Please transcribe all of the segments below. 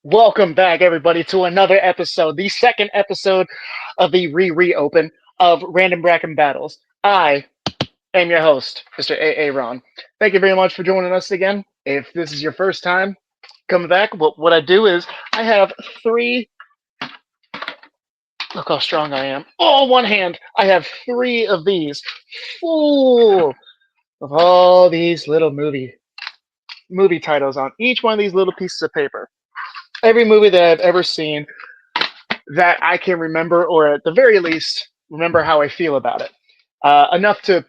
Welcome back, everybody, to another episode, the second episode of the reopen of Random Bracken Battles. I am your host, Mr. Ron. Thank you very much for joining us again. If this is your first time coming back, what I do is I have three. Look how strong I am. Oh, one hand. I have three of these full of all these little movie titles on each one of these little pieces of paper. Every movie that I've ever seen that I can remember, or at the very least, remember how I feel about it. Enough to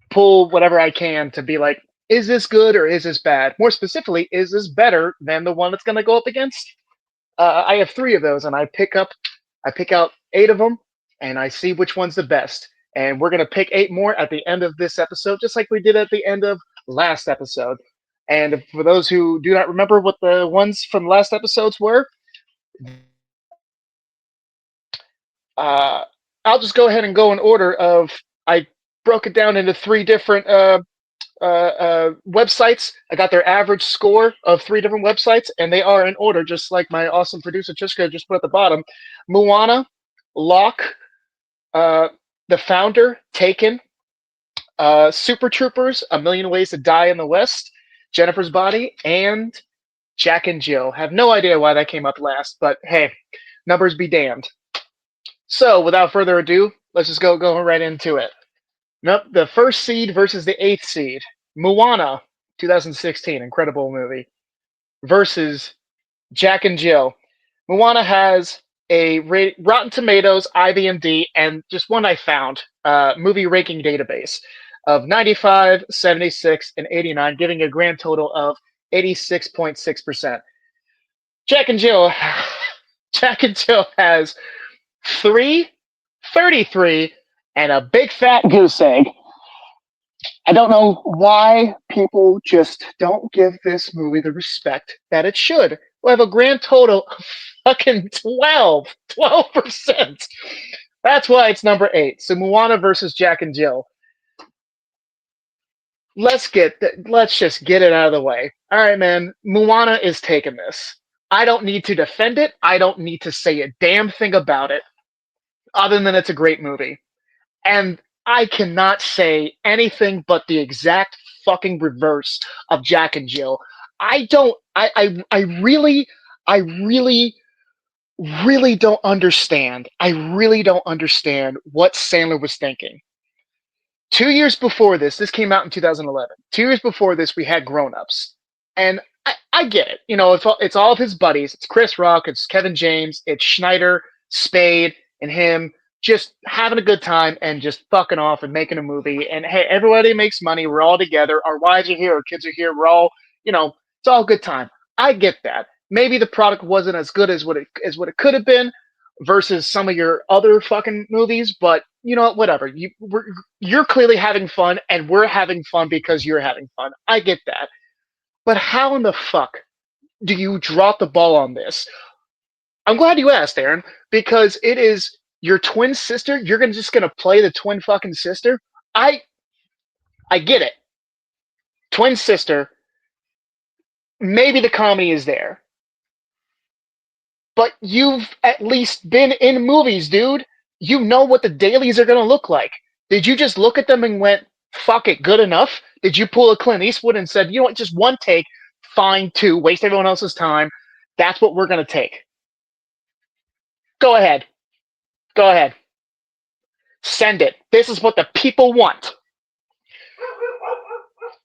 pull whatever I can to be like, is this good or is this bad? More specifically, is this better than the one that's going to go up against? I have three of those, and I pick out eight of them, and I see which one's the best. And we're going to pick eight more at the end of this episode, just like we did at the end of last episode. And for those who do not remember what the ones from last episodes were, Uh, I'll just go ahead and go in order of. I broke it down into three different websites. I got their average score of three different websites, and they are in order, just like my awesome producer Triska just put at the bottom. Moana, Locke, uh, The Founder, Taken, Supertroopers, A Million Ways to Die in the West, Jennifer's Body, and Jack and Jill. Have no idea why that came up last, but hey, numbers be damned. So, without further ado, let's just go right into it. Nope, the first seed versus the eighth seed. Moana, 2016, incredible movie, versus Jack and Jill. Moana has a Rotten Tomatoes, IMDb, and just one I found, movie ranking database of 95, 76, and 89, giving a grand total of 86.6%. Jack and Jill, Jack and Jill has 333 and a big fat goose egg. I don't know why people just don't give this movie the respect that it should. We have a grand total of fucking 12%. That's why it's number 8. So Moana versus Jack and Jill. Let's just get it out of the way. All right, man. Moana is taking this. I don't need to defend it. I don't need to say a damn thing about it, other than it's a great movie. And I cannot say anything but the exact fucking reverse of Jack and Jill. I don't I really I really really don't understand. I really don't understand what Sandler was thinking. 2 years before this came out in 2011. 2 years before this, we had Grown Ups. And I get it. You know, it's all of his buddies. It's Chris Rock, it's Kevin James, it's Schneider, Spade, and him just having a good time and just fucking off and making a movie. And hey, everybody makes money. We're all together. Our wives are here. Our kids are here. We're all, it's all a good time. I get that. Maybe the product wasn't as good as what it could have been versus some of your other fucking movies, but you know what? Whatever. You're clearly having fun, and we're having fun because you're having fun. I get that. But how in the fuck do you drop the ball on this? I'm glad you asked, Aaron, because it is your twin just gonna play the twin fucking sister. I get it. Twin sister. Maybe the comedy is there, but you've at least been in movies, dude. You know what the dailies are gonna look like. Did you just look at them and went, "Fuck it, good enough"? Did you pull a Clint Eastwood and said, "You know what? Just one take, fine, two, waste everyone else's time. That's what we're gonna take." Go ahead. Go ahead. Send it. This is what the people want.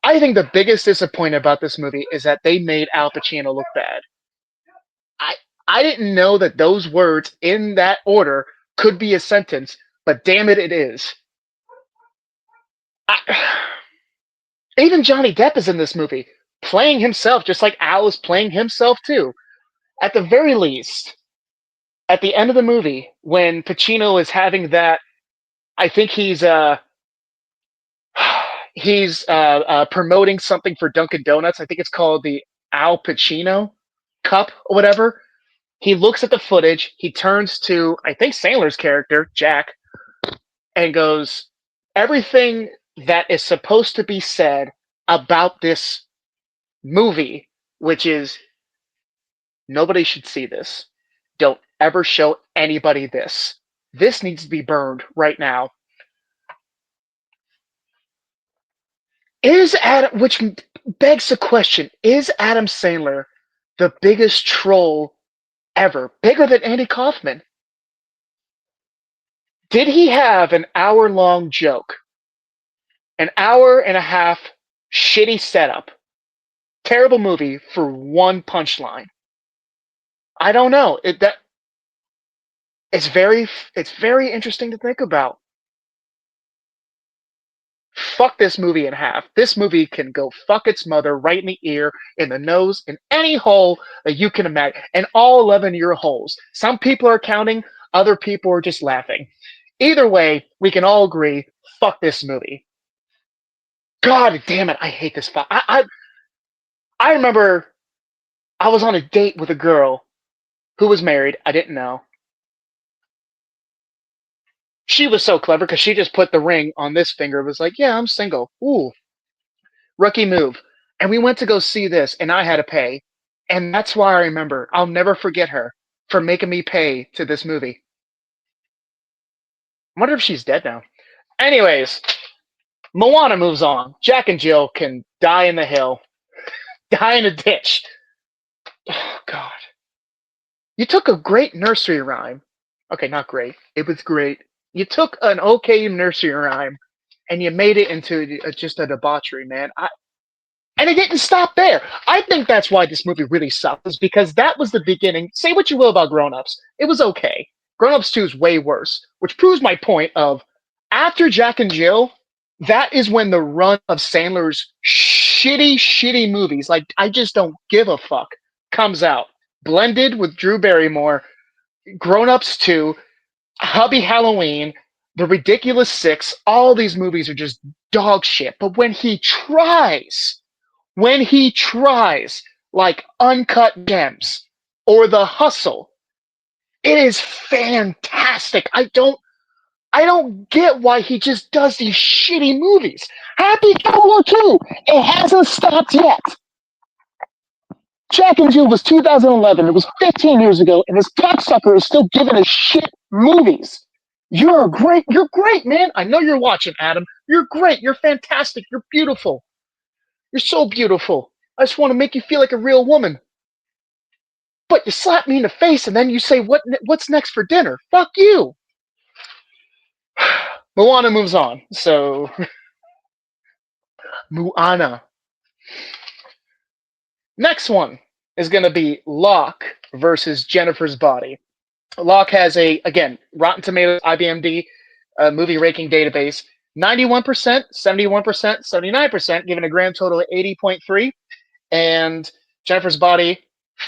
I think the biggest disappointment about this movie is that they made Al Pacino look bad. I I didn't know that those words in that order could be a sentence, but damn it, it is. I, even Johnny Depp is in this movie, playing himself, just like Al is playing himself too. At the very least, at the end of the movie, when Pacino is having that, I think he's promoting something for Dunkin' Donuts. I think it's called the Al Pacino Cup or whatever. He looks at the footage. He turns to, I think, Sandler's character, Jack, and goes, "Everything that is supposed to be said about this movie, which is Nobody should see this. Don't ever show anybody this. This needs to be burned right now. Which begs the question, is Adam Sandler the biggest troll ever? Bigger than Andy Kaufman? Did he have an hour-long joke, an hour and a half shitty setup, terrible movie for one punchline? I don't know. It's very interesting to think about. Fuck this movie in half. This movie can go fuck its mother right in the ear, in the nose, in any hole that you can imagine, and all 11 of your holes. Some people are counting, other people are just laughing. Either way, we can all agree, fuck this movie. God damn it, I hate this. I remember I was on a date with a girl who was married. I didn't know. She was so clever because she just put the ring on this finger. It was like, yeah, I'm single. Ooh, rookie move. And we went to go see this, and I had to pay. And that's why I remember. I'll never forget her for making me pay to this movie. I wonder if she's dead now. Anyways, Moana moves on. Jack and Jill can die in the hill, die in a ditch. Oh, God. You took a great nursery rhyme. Okay, not great. It was great. You took an okay nursery rhyme and you made it into just a debauchery, man. And it didn't stop there. I think that's why this movie really sucks, because that was the beginning. Say what you will about Grown Ups. It was okay. Grown Ups 2 is way worse, which proves my point of after Jack and Jill, that is when the run of Sandler's shitty movies, like I Just Don't Give a Fuck, comes out. Blended with Drew Barrymore, Grown Ups 2, Hubby Halloween, The Ridiculous Six, all these movies are just dog shit. But when he tries, like Uncut Gems or The Hustle, it is fantastic. I don't get why he just does these shitty movies. Happy Gilmore 2, it hasn't stopped yet. Jack and Jill was 2011. It was 15 years ago, and this cocksucker is still giving us shit movies. You're great, man. I know you're watching, Adam. You're great. You're fantastic. You're beautiful. You're so beautiful. I just want to make you feel like a real woman. But you slap me in the face and then you say, what's next for dinner? Fuck you. Moana moves on. So, Moana. Next one is going to be Locke versus Jennifer's Body. Locke has again, Rotten Tomatoes, IMDb, movie ranking database, 91%, 71%, 79%, giving a grand total of 80.3. And Jennifer's Body,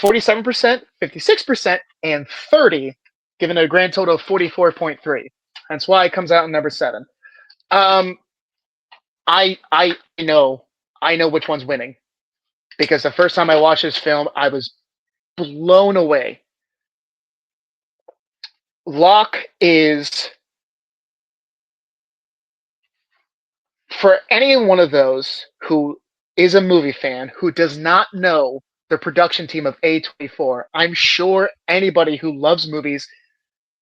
47%, 56%, and 30, giving a grand total of 44.3. That's why it comes out in number 7. I know which one's winning, because the first time I watched this film, I was blown away. Locke is, for any one of those who is a movie fan who does not know the production team of A24, I'm sure anybody who loves movies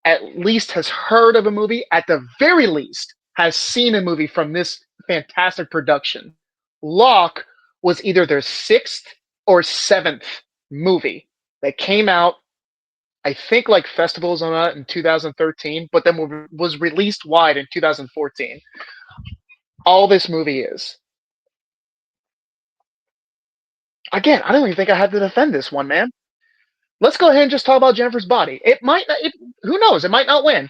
at least has heard of a movie, at the very least has seen a movie from this fantastic production. Locke was either their 6th or 7th movie that came out, I think, like festivals on that in 2013, but then was released wide in 2014. All this movie is. Again, I don't even think I have to defend this one, man. Let's go ahead and just talk about Jennifer's Body. It might not, who knows? It might not win.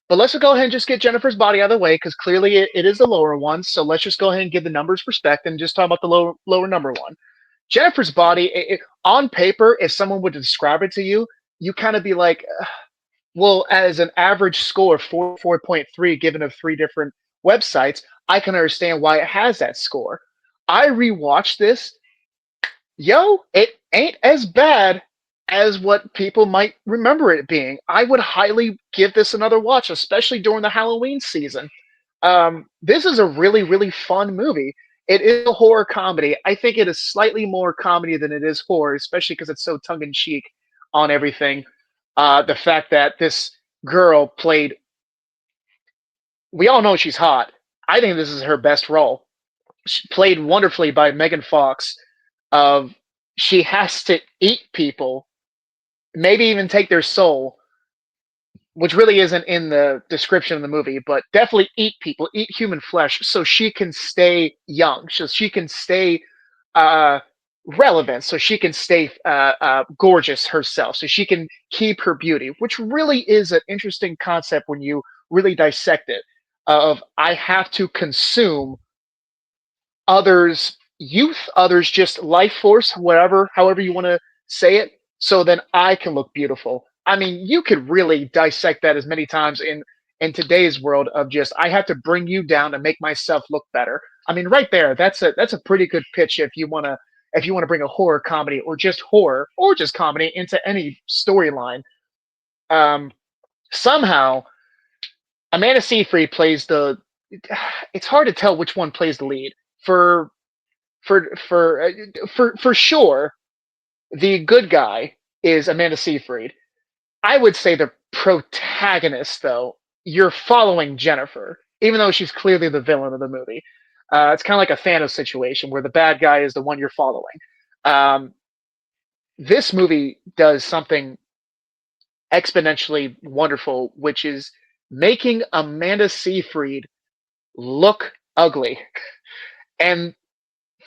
But let's go ahead and just get Jennifer's Body out of the way, because clearly it is the lower one. So let's just go ahead and give the numbers respect and just talk about the lower number one. Jennifer's Body, on paper, if someone would describe it to you, you kind of be like, well, as an average score of 4.3 given of 3 different websites, I can understand why it has that score. I rewatched this. It ain't as bad as what people might remember it being. I would highly give this another watch, especially during the Halloween season. This is a really, really fun movie. It is a horror comedy. I think it is slightly more comedy than it is horror, especially because it's so tongue-in-cheek. on everything. The fact that this girl played, we all know she's hot. I think this is her best role. She played wonderfully by Megan Fox. Of she has to eat people, maybe even take their soul, which really isn't in the description of the movie, but definitely eat people, eat human flesh, so she can stay young, so she can stay uh, relevant, so she can stay gorgeous herself, so she can keep her beauty, which really is an interesting concept when you really dissect it. Of I have to consume others' youth, others' just life force, whatever, however you want to say it, so then I can look beautiful. I mean, you could really dissect that as many times in today's world of just I have to bring you down to make myself look better. I mean, right there, that's a pretty good pitch if you want to bring a horror comedy or just comedy into any storyline. Um, Somehow Amanda Seyfried plays the. It's hard to tell which one plays the lead. For for sure, the good guy is Amanda Seyfried. I would say the protagonist, though, you're following Jennifer, even though she's clearly the villain of the movie. It's kind of like a Thanos situation where the bad guy is the one you're following. Um, this movie does something exponentially wonderful, which is making Amanda Seyfried look ugly. And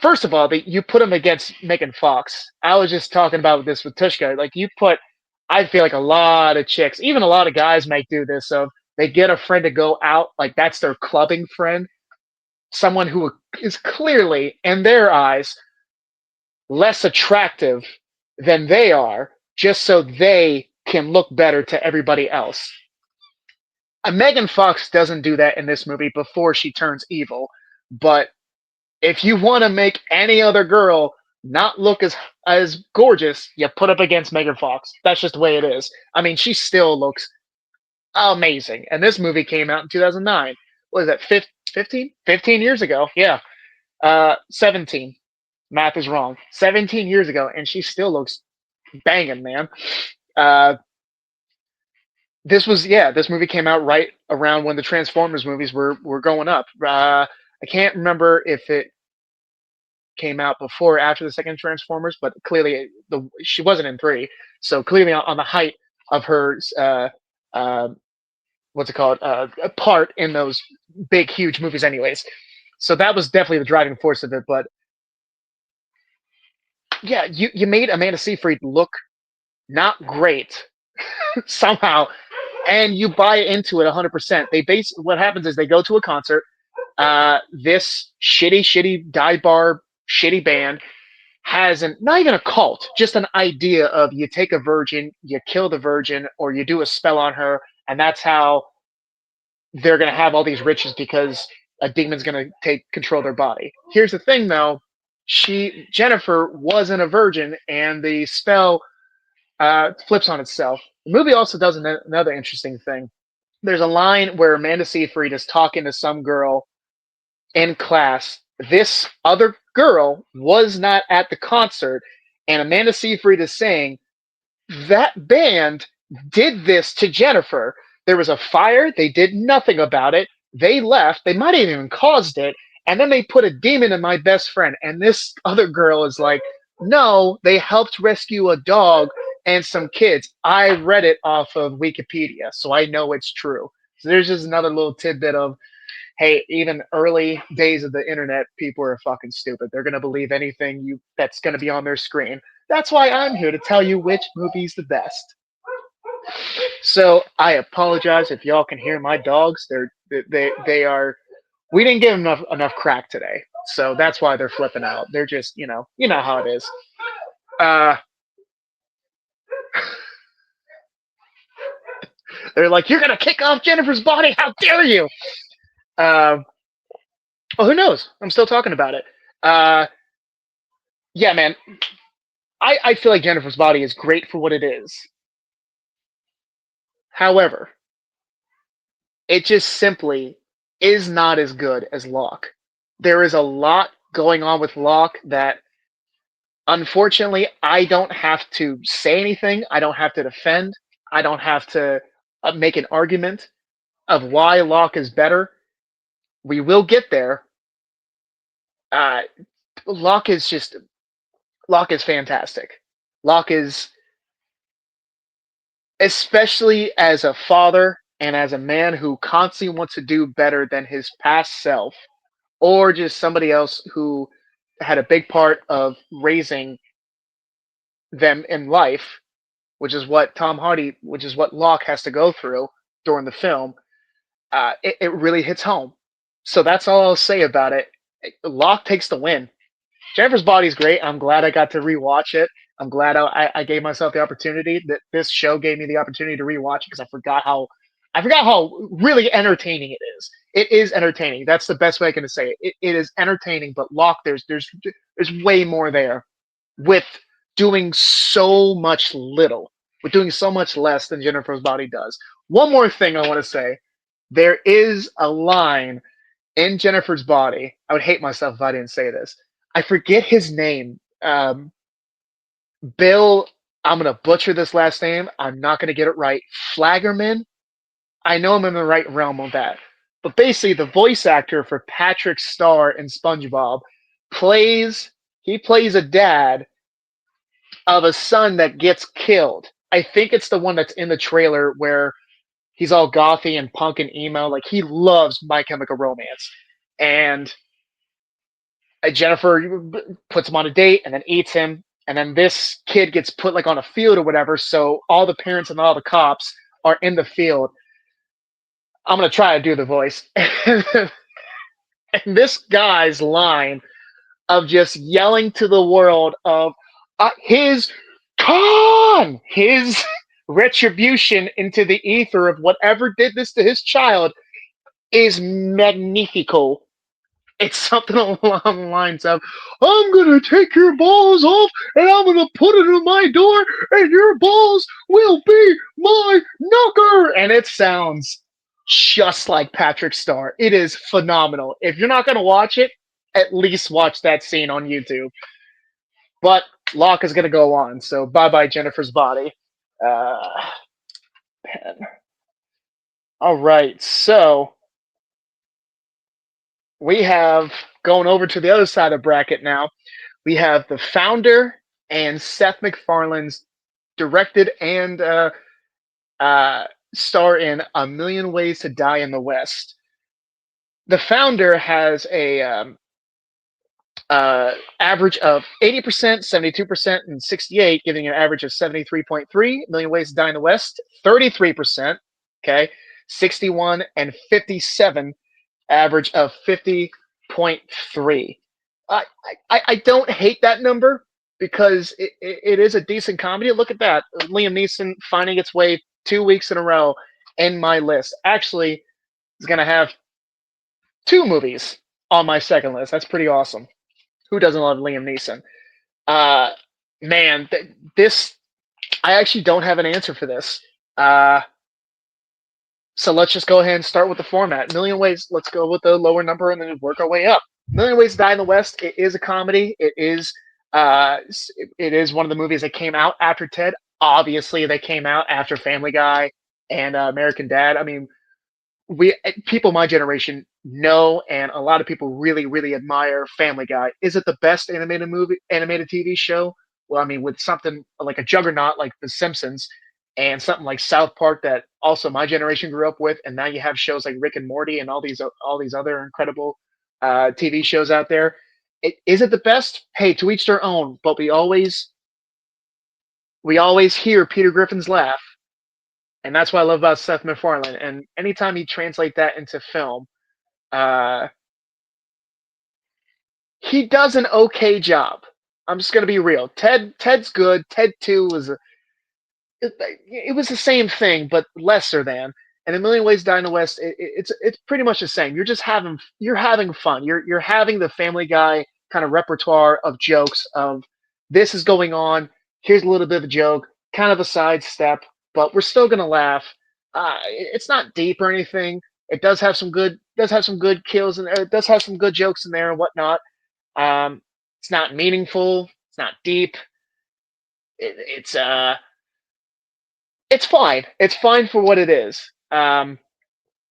first of all, you put him against Megan Fox. I was just talking about this with Tushka. Like I feel like a lot of chicks, even a lot of guys might do this. So they get a friend to go out, like that's their clubbing friend, someone who is clearly, in their eyes, less attractive than they are, just so they can look better to everybody else. Megan Fox doesn't do that in this movie before she turns evil, but if you want to make any other girl not look as gorgeous, you put up against Megan Fox. That's just the way it is. I mean, she still looks amazing. And this movie came out in 2009. What is that, 15? 15 years ago. Yeah. 17. Math is wrong. 17 years ago, and she still looks banging, man. Uh, this movie came out right around when the Transformers movies were going up. I can't remember if it came out before or after the second Transformers, but clearly she wasn't in three, so clearly on the height of her uh, what's it called part in those big huge movies, anyways. So that was definitely the driving force of it. But yeah, you made Amanda Seyfried look not great somehow, and you buy into it 100%. What happens is they go to a concert. This shitty dive bar shitty band has not even a cult, just an idea of you take a virgin, you kill the virgin, or you do a spell on her, and that's how they're going to have all these riches because a demon's going to take control of their body. Here's the thing, though: Jennifer wasn't a virgin, and the spell flips on itself. The movie also does another interesting thing. There's a line where Amanda Seyfried is talking to some girl in class. This other girl was not at the concert, and Amanda Seyfried is saying that band did this to Jennifer. There was a fire, they did nothing about it. They left, they might have even caused it, and then they put a demon in my best friend. And this other girl is like, no, they helped rescue a dog and some kids. I read it off of Wikipedia, so I know it's true. So there's just another little tidbit of hey, even early days of the internet, people are fucking stupid. They're gonna believe anything that's gonna be on their screen. That's why I'm here to tell you which movie's the best. So I apologize if y'all can hear my dogs. They are. We didn't give them enough crack today, so that's why they're flipping out. They're just you know how it is. Uh, they're like, you're gonna kick off Jennifer's body. How dare you? Uh, well, who knows? I'm still talking about it. Uh, yeah, man. I feel like Jennifer's body is great for what it is. However, it just simply is not as good as Locke. There is a lot going on with Locke that Unfortunately, I don't have to say anything. I don't have to defend. I don't have to make an argument of why Locke is better. We will get there. Uh, Locke is just Locke is fantastic. Locke is, especially as a father and as a man who constantly wants to do better than his past self, or just somebody else who had a big part of raising them in life, which is what Locke has to go through during the film. It really hits home. So that's all I'll say about it. Locke takes the win. Jennifer's Body's great. I'm glad I got to rewatch it. I'm glad I gave myself the opportunity that this show gave me the opportunity to rewatch it because I forgot how really entertaining it is. It is entertaining. That's the best way I can say it. It is entertaining, but Locke, there's way more there with doing so much little, with doing so much less than Jennifer's Body does. One more thing I want to say: there is a line in Jennifer's Body. I would hate myself if I didn't say this. I forget his name. Bill. I'm gonna butcher this last name. I'm not gonna get it right. Flaggerman. I know I'm in the right realm of that. But basically, the voice actor for Patrick Star in SpongeBob plays. He plays a dad of a son that gets killed. I think it's the one that's in the trailer where he's all gothy and punk and emo. Like he loves My Chemical Romance, and Jennifer puts him on a date and then eats him. And then this kid gets put like on a field or whatever. So all the parents and all the cops are in the field. I'm gonna try to do the voice. And this guy's line of just yelling to the world of his his retribution into the ether of whatever did this to his child is magnifico. It's something along the lines of, I'm gonna take your balls off and I'm gonna put it in my door and your balls will be my knocker. And it sounds just like Patrick Star. It is phenomenal. If you're not gonna watch it, at least watch that scene on YouTube. But Locke is gonna go on, so bye bye Jennifer's Body. Uh, pen. All right, so we have going over to the other side of the bracket now. We have the founder and Seth MacFarlane's directed and star in A Million Ways to Die in the West. The founder has a average of 80%, 72%, and 68, giving an average of 73.3. A Million Ways to Die in the West, 33%, okay, 61 and 57, average of 50.3. I don't hate that number because it is a decent comedy. Look at that. Liam Neeson finding its way 2 weeks in a row in my list. Actually, is going to have two movies on my second list. That's pretty awesome. Who doesn't love Liam Neeson? Uh, man, this, I actually don't have an answer for this. So let's just go ahead and start with the format. Million Ways, let's go with the lower number and then work our way up. Million Ways to Die in the West, it is a comedy. Uh, it is one of the movies that came out after Ted. Obviously, they came out after Family Guy and American Dad. I mean, we people my generation know, and a lot of people really admire Family Guy. Is it the best animated TV show? Well, I mean, with something like a juggernaut like The Simpsons and something like South Park that also my generation grew up with, and now you have shows like Rick and Morty and all these other incredible TV shows out there. Is it the best? Hey, to each their own. But we always hear Peter Griffin's laugh, and that's what I love about Seth MacFarlane. And anytime you translate that into film, uh, he does an okay job. I'm just gonna be real. Ted's good. Ted 2 was it was the same thing but lesser than. And A Million Ways to Die in the West, it's pretty much the same. You're having fun. You're having the Family Guy kind of repertoire of jokes of this is going on. Here's a little bit of a joke, kind of a sidestep, but we're still gonna laugh. It's not deep or anything. It does have some good kills and it does have some good jokes in there and whatnot. It's not meaningful. It's not deep. It, it's fine. It's fine for what it is. Liam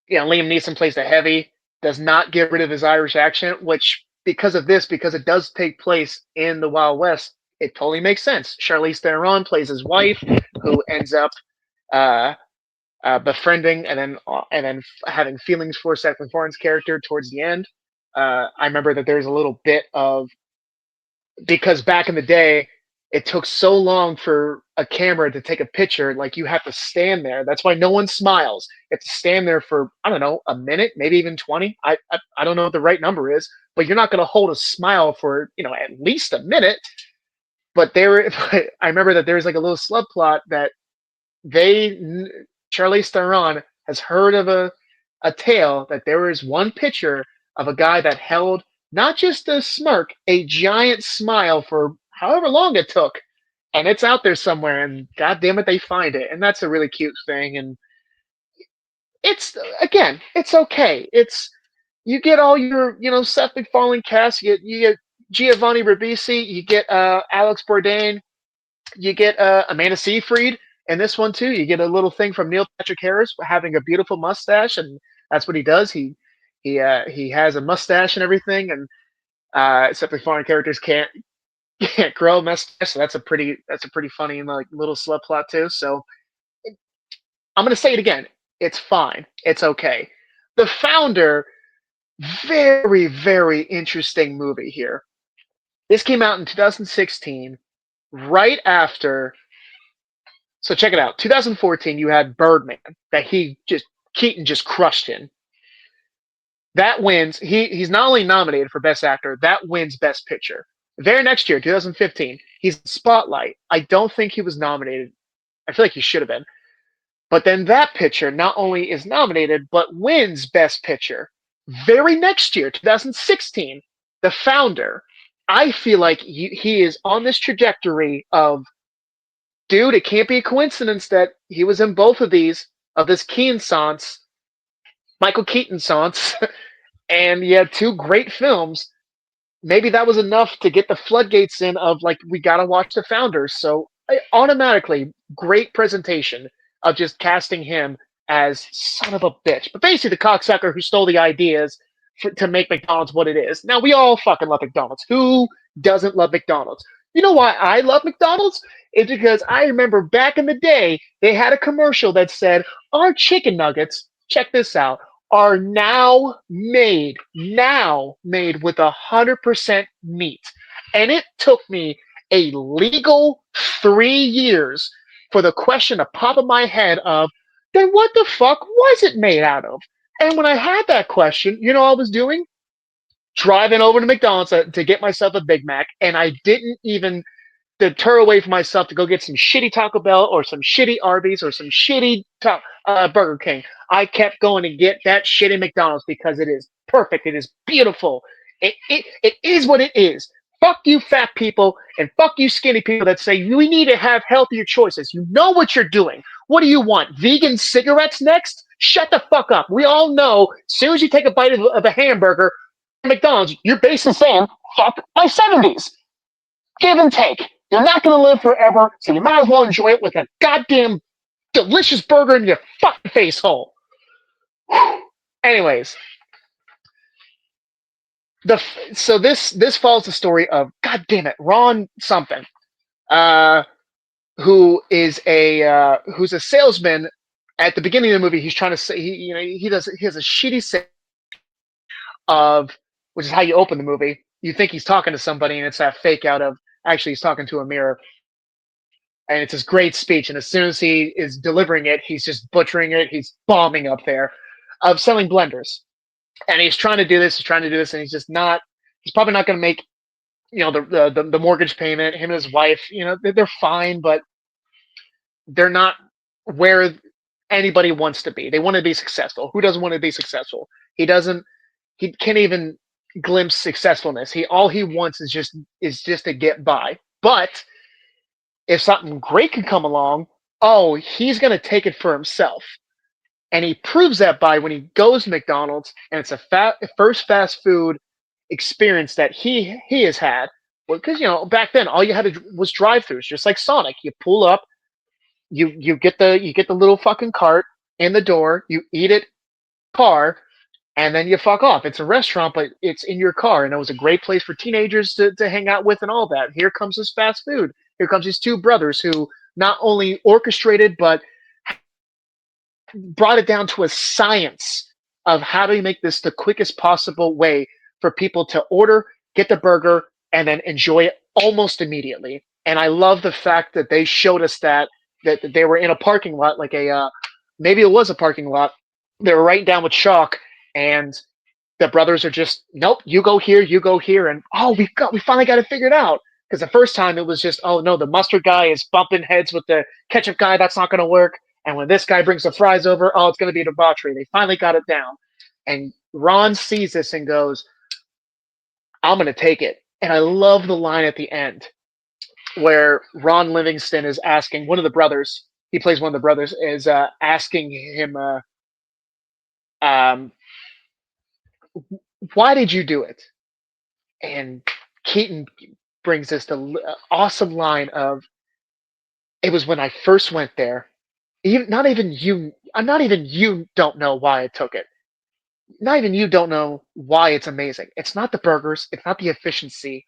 Neeson plays the heavy, does not get rid of his Irish accent, which because of this, because it does take place in the Wild West, it totally makes sense. Charlize Theron plays his wife, who ends up uh, befriending and then having feelings for Seth MacFarlane's character towards the end. I remember that there's a little bit of because back in the day, it took so long for a camera to take a picture. Like you have to stand there. That's why no one smiles. You have to stand there for I don't know a minute, maybe even 20. I don't know what the right number is, but you're not going to hold a smile for at least a minute. But I remember that there's like a little subplot that they Charlize Theron has heard of a tale that there is one picture of a guy that held not just a smirk, a giant smile for however long it took. And it's out there somewhere, and god damn it, they find it. And that's a really cute thing. And it's, again, it's okay. It's, you get all your, Seth MacFarlane cast, you get Giovanni Ribisi, you get Alex Bourdain, you get Amanda Seyfried, and this one too. You get a little thing from Neil Patrick Harris having a beautiful mustache, and that's what he does. He has a mustache and everything, and except the foreign characters can't grow a mustache. So that's a pretty funny like little subplot too. So I'm gonna say it again. It's fine. It's okay. The Founder, very very interesting movie here. This came out in 2016, right after. So check it out. 2014, you had Birdman that Keaton just crushed in. That wins. He's not only nominated for Best Actor, that wins Best Picture. Very next year, 2015, he's in Spotlight. I don't think he was nominated. I feel like he should have been. But then that picture not only is nominated, but wins Best Picture. Very next year, 2016, The Founder. I feel like he is on this trajectory of, dude, it can't be a coincidence that he was in both of this Keaton-sance, Michael Keaton-sance, and he had two great films. Maybe that was enough to get the floodgates in of like, we gotta watch The Founders. So automatically, great presentation of just casting him as son of a bitch, but basically the cocksucker who stole the ideas to make McDonald's what it is. Now we all fucking love McDonald's. Who doesn't love McDonald's? You know why I love McDonald's? It's because I remember back in the day they had a commercial that said our chicken nuggets. Check this out, are now made with 100% meat. And it took me a legal 3 years for the question to pop in my head of, then what the fuck was it made out of? And when I had that question, you know what I was doing? Driving over to McDonald's to get myself a Big Mac, and I didn't even deter away from myself to go get some shitty Taco Bell or some shitty Arby's or some shitty Burger King. I kept going to get that shitty McDonald's because it is perfect. It is beautiful. It is what it is. Fuck you, fat people, and fuck you, skinny people that say we need to have healthier choices. You know what you're doing. What do you want? Vegan cigarettes next? Shut the fuck up. We all know as soon as you take a bite of a hamburger at McDonald's, you're basically saying, fuck my 70s. Give and take. You're not going to live forever, so you might as well enjoy it with a goddamn delicious burger in your fucking face hole. Anyways, so this follows the story of, god damn it, Ron something, who's a salesman. At the beginning of the movie, he's trying to say he has a shitty sale of, which is how you open the movie. You think he's talking to somebody, and it's that fake out of actually he's talking to a mirror. And it's his great speech. And as soon as he is delivering it, he's just butchering it. He's bombing up there of selling blenders. And he's trying to do this, and he's just not. He's probably not going to make, the mortgage payment. Him and his wife, they're fine, but they're not where anybody wants to be. They want to be successful. Who doesn't want to be successful? He doesn't. He can't even glimpse successfulness. All he wants is just to get by. But if something great can come along, he's going to take it for himself. And he proves that by when he goes to McDonald's, and it's a first fast food experience that he has had. because back then all you had to was drive-throughs, just like Sonic. You pull up, you get the little fucking cart in the door, you eat it car, and then you fuck off. It's a restaurant, but it's in your car, and it was a great place for teenagers to hang out with and all that. Here comes this fast food. Here comes these two brothers who not only orchestrated but brought it down to a science of how do you make this the quickest possible way for people to order, get the burger, and then enjoy it almost immediately. And I love the fact that they showed us that they were in a parking lot, like maybe it was a parking lot. They were writing down with chalk, and the brothers are just, nope, you go here, and oh, we finally got it figured out. Because the first time it was just, oh no, the mustard guy is bumping heads with the ketchup guy, that's not going to work. And when this guy brings the fries over, oh, it's going to be debauchery. They finally got it down, and Ron sees this and goes, I'm going to take it. And I love the line at the end where Ron Livingston is asking one of the brothers. He plays one of the brothers is asking him, um, why did you do it? And Keaton brings this awesome line of, it was when I first went there. Not even you don't know why I took it. Not even you don't know why it's amazing. It's not the burgers. It's not the efficiency.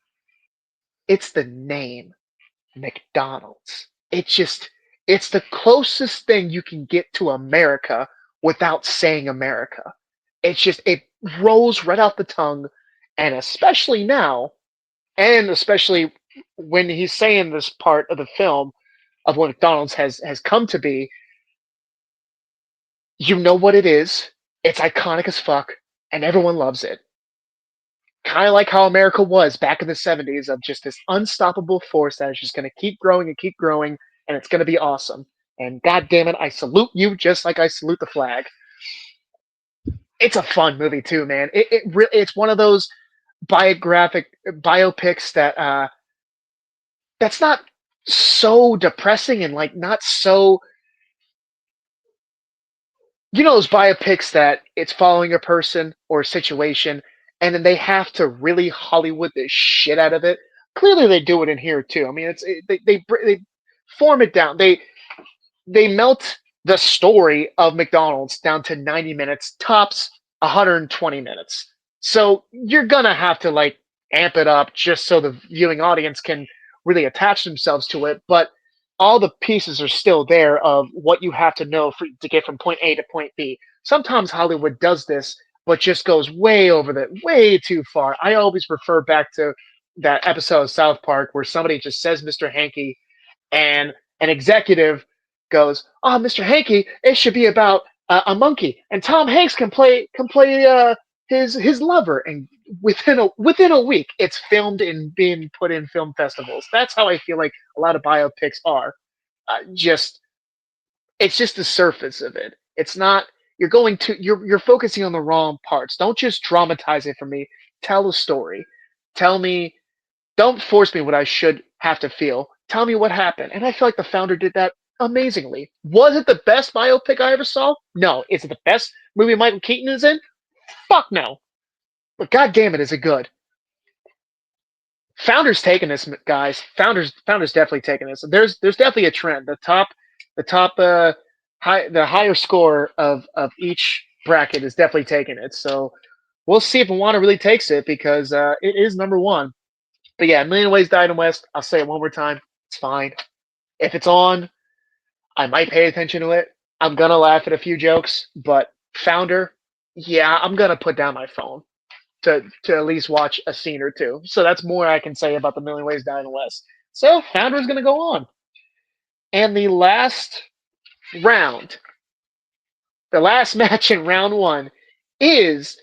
It's the name, McDonald's. It's the closest thing you can get to America without saying America. It rolls right out the tongue, and especially now, and especially when he's saying this part of the film of what McDonald's has come to be, you know what it is. It's iconic as fuck, and everyone loves it. Kind of like how America was back in the 70s, of just this unstoppable force that is just going to keep growing, and it's going to be awesome. And god damn it, I salute you just like I salute the flag. It's a fun movie too, man. It's one of those biographic biopics that that's not so depressing, and like not so, those biopics that it's following a person or a situation, and then they have to really Hollywood the shit out of it. Clearly, they do it in here too. I mean, they form it down. They melt the story of McDonald's down to 90 minutes, tops 120 minutes. So you're gonna have to like amp it up just so the viewing audience can really attach themselves to it. But all the pieces are still there of what you have to know to get from point A to point B. Sometimes Hollywood does this, but just goes way too far. I always refer back to that episode of South Park where somebody just says Mr. Hanky, and an executive goes, "Oh, Mr. Hanky, it should be about a monkey, and Tom Hanks can play his lover." And within a week, it's filmed and being put in film festivals. That's how I feel like a lot of biopics are. Just it's just the surface of it. It's not. You're focusing on the wrong parts. Don't just dramatize it for me. Tell a story. Tell me, don't force me what I should have to feel. Tell me what happened. And I feel like The Founder did that amazingly. Was it the best biopic I ever saw? No. Is it the best movie Michael Keaton is in? Fuck no. But god damn it, is it good. Founder's taking this, guys. Founder's definitely taking this. There's definitely a trend. The higher score of each bracket is definitely taking it. So we'll see if Moana really takes it, because it is number one. But yeah, A Million Ways to Die in the West, I'll say it one more time. It's fine. If it's on, I might pay attention to it. I'm gonna laugh at a few jokes, but Founder, yeah, I'm gonna put down my phone to at least watch a scene or two. So that's more I can say about The Million Ways to Die in the West. So Founder's gonna go on. And round, the last match in round one is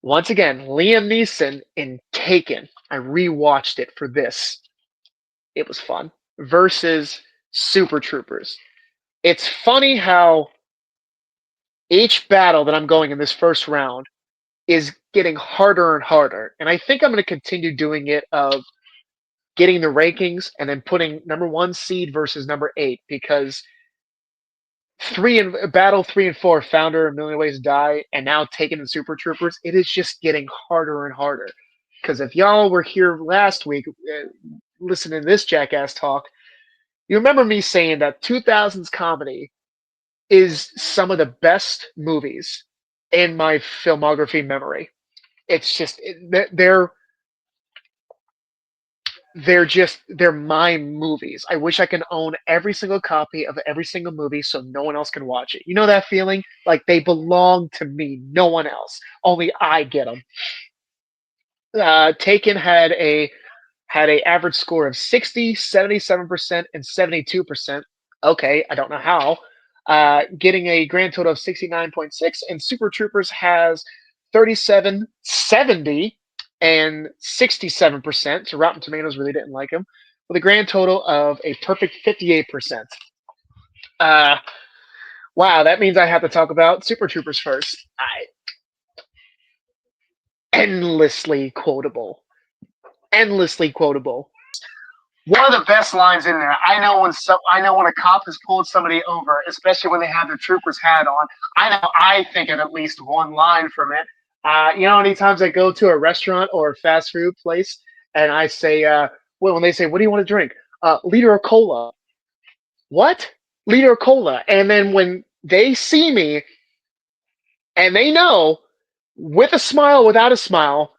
once again Liam Neeson in Taken. I rewatched it for this. It was fun. Versus Supertroopers. It's funny how each battle that I'm going in this first round is getting harder and harder. And I think I'm going to continue doing it of getting the rankings and then putting number one seed versus number 8, because battle 3 and 4, Founder, A Million Ways to Die, and now Taken and Supertroopers, it is just getting harder and harder. because if y'all were here last week listening to this jackass talk, you remember me saying that 2000s comedy is some of the best movies in my filmography memory. It's just they're my movies. I wish I could own every single copy of every single movie so no one else can watch it. You know that feeling? Like they belong to me, no one else. Only I get them. Taken had a average score of 60, 77%, and 72%. Okay, I don't know how. Getting a grand total of 69.6, and Super Troopers has 37, 70, and 67%. So Rotten Tomatoes really didn't like him, with a grand total of a perfect 58%. Uh, wow, that means I have to talk about Super Troopers first. Endlessly quotable. Endlessly quotable. One of the best lines in there. I know when a cop has pulled somebody over, especially when they have their trooper's hat on. I think of at least one line from it. How many times I go to a restaurant or a fast food place and I say, when they say, "What do you want to drink?" Liter of cola. What? Liter of cola. And then when they see me and they know, with a smile, without a smile,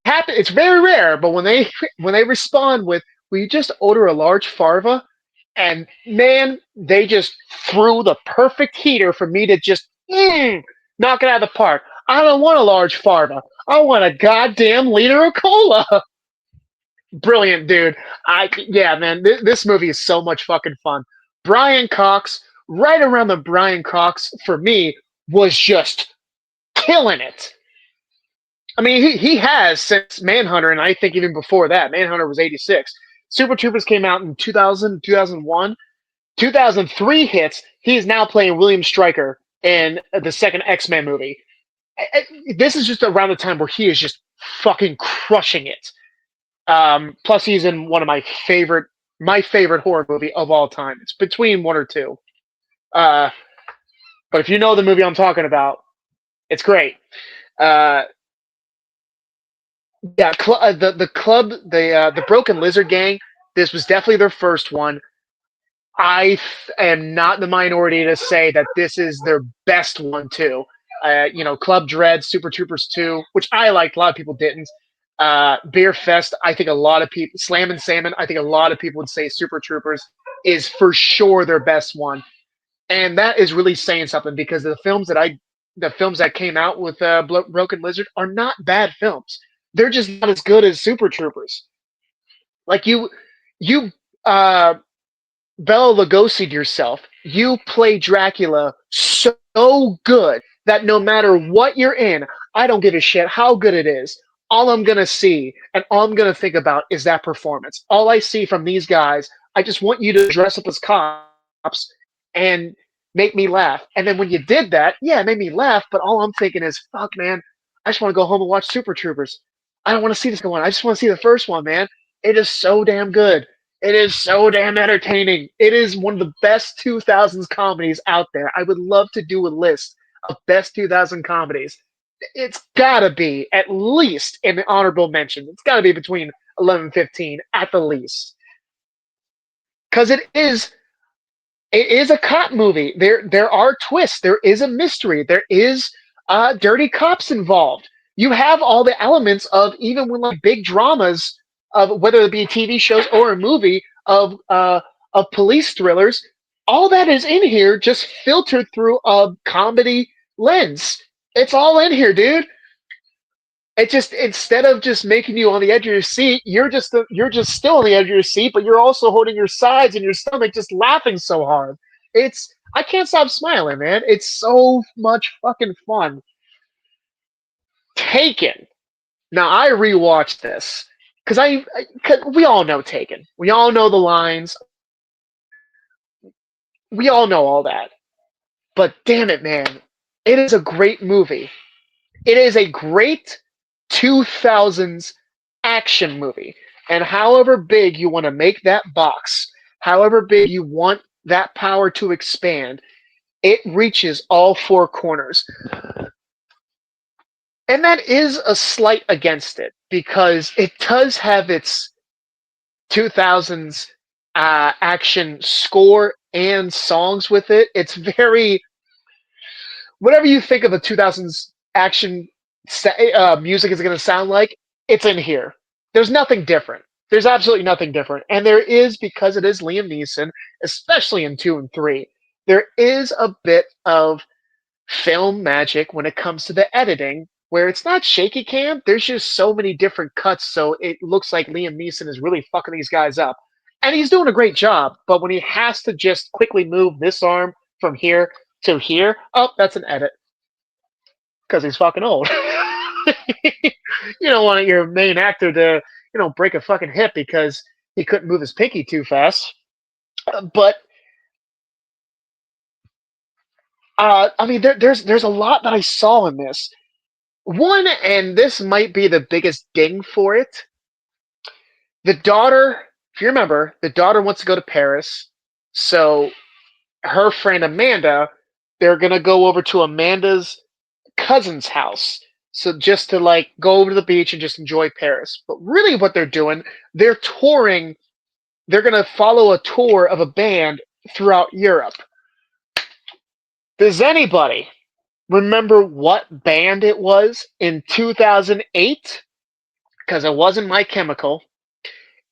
it's very rare, but when they respond with, "Will you just order a large farva?" And man, they just threw the perfect heater for me to just knock it out of the park. I don't want a large farva. I want a goddamn liter of cola. Brilliant, dude. Yeah, man, this movie is so much fucking fun. Brian Cox, right around the Brian Cox for me was just killing it. I mean, he has since Manhunter, and I think even before that. Manhunter was 86. Super Troopers came out in 2000, 2001. 2003 hits. He is now playing William Stryker in the second X-Men movie. This is just around the time where he is just fucking crushing it. Plus, he's in one of my favorite horror movie of all time. It's between one or two. Uh, but if you know the movie I'm talking about, it's great. Uh, Yeah, the club, the Broken Lizard Gang. This was definitely their first one. Am not the minority to say that this is their best one too. Club Dread, Super Troopers 2, which I liked. A lot of people didn't. Beer Fest. I think a lot of people. Slam and Salmon. I think a lot of people would say Super Troopers is for sure their best one, and that is really saying something because the films that came out with Broken Lizard are not bad films. They're just not as good as Super Troopers. Like you uh, Bela Lugosi'd yourself. You play Dracula so good that no matter what you're in, I don't give a shit how good it is. All I'm gonna see and all I'm gonna think about is that performance. All I see from these guys, I just want you to dress up as cops and make me laugh. And then when you did that, yeah, it made me laugh, but all I'm thinking is, fuck, man, I just want to go home and watch Super Troopers. I don't want to see this one. I just want to see the first one, man. It is so damn good. It is so damn entertaining. It is one of the best 2000s comedies out there. I would love to do a list of best 2000 comedies. It's gotta be at least in the honorable mention. It's gotta be between 11 and 15 at the least. Because it is a cop movie. There are twists. There is a mystery. There is dirty cops involved. You have all the elements of even when like big dramas of whether it be TV shows or a movie of police thrillers. All that is in here, just filtered through a comedy lens. It's all in here, dude. It just instead of just making you on the edge of your seat, you're just still on the edge of your seat, but you're also holding your sides and your stomach, just laughing so hard. I can't stop smiling, man. It's so much fucking fun. Taken. Now I rewatched this because cause we all know Taken. We all know the lines. We all know all that. But damn it, man, it is a great movie. It is a great 2000s action movie. And however big you want to make that box, however big you want that power to expand, it reaches all four corners. And that is a slight against it because it does have its 2000s action score and songs with it. It's very whatever you think of the 2000s action music is going to sound like. It's in here. There's nothing different. There's absolutely nothing different, and there is because it is Liam Neeson, especially in 2 and 3. There is a bit of film magic when it comes to the editing, where it's not shaky cam. There's just so many different cuts, so it looks like Liam Neeson is really fucking these guys up, and he's doing a great job. But when he has to just quickly move this arm from here to here, oh, that's an edit because he's fucking old. You don't want your main actor to, break a fucking hip because he couldn't move his pinky too fast. But I mean, there's a lot that I saw in this. One, and this might be the biggest ding for it. The daughter, if you remember, the daughter wants to go to Paris, so her friend Amanda, they're gonna go over to Amanda's cousin's house. So just to like go over to the beach and just enjoy Paris. But really what they're doing, they're touring, they're going to follow a tour of a band throughout Europe. Does anybody remember what band it was in 2008? Because it wasn't My Chemical,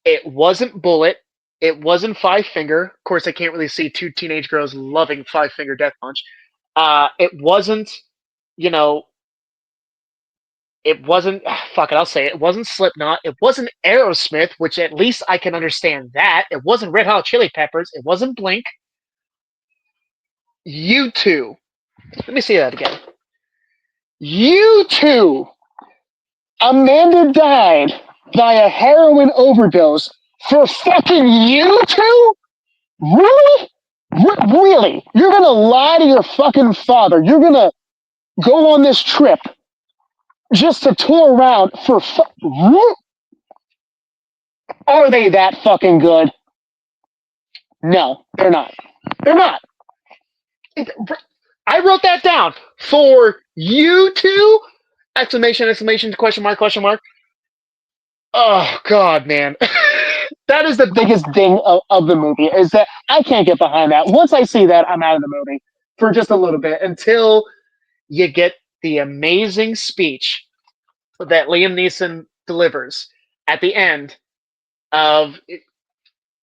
it wasn't Bullet, it wasn't Five Finger. Of course, I can't really see two teenage girls loving Five Finger Death Punch. It wasn't, you know, it wasn't, fuck it, I'll say it. It wasn't Slipknot. It wasn't Aerosmith, which at least I can understand that. It wasn't Red Hot Chili Peppers. It wasn't Blink. U2. Let me see that again. U2. Amanda died by a heroin overdose for fucking U2? Really? Really? You're gonna lie to your fucking father. You're gonna go on this trip just to tour around for Are they that fucking good? No, they're not. They're not. It, I wrote that down for U2. Exclamation! Exclamation! Question mark! Question mark! Oh God, man, that is the biggest ding of the movie. Is that I can't get behind that. Once I see that, I'm out of the movie for just a little bit until you get the amazing speech that Liam Neeson delivers at the end of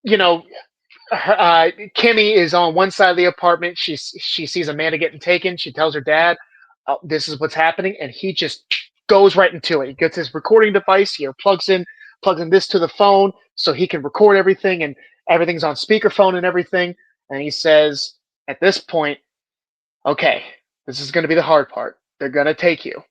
you know Kimmy is on one side of the apartment. She sees Amanda getting taken. She tells her dad, oh, "This is what's happening," and he just goes right into it. He gets his recording device. He plugs in this to the phone so he can record everything, and everything's on speakerphone and everything. And he says, "At this point, okay, this is going to be the hard part. They're going to take you."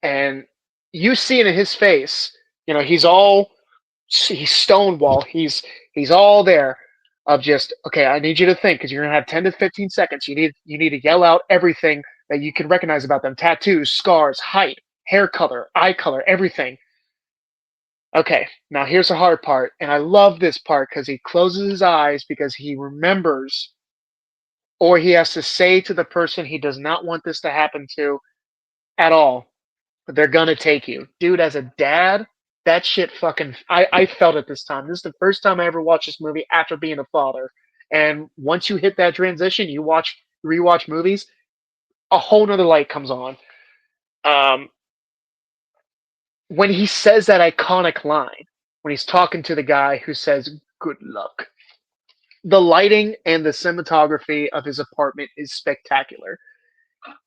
And you see it in his face. He's stonewall. He's all there of just okay. I need you to think because you're gonna have 10 to 15 seconds. You need to yell out everything that you can recognize about them: tattoos, scars, height, hair color, eye color, everything. Okay, now here's the hard part, and I love this part because he closes his eyes because he remembers, or he has to say to the person he does not want this to happen to at all. They're gonna take you, dude. As a dad, that shit fucking. I felt it this time. This is the first time I ever watched this movie after being a father. And once you hit that transition, you rewatch movies, a whole nother light comes on. Um, when he says that iconic line, when he's talking to the guy who says "Good luck," the lighting and the cinematography of his apartment is spectacular.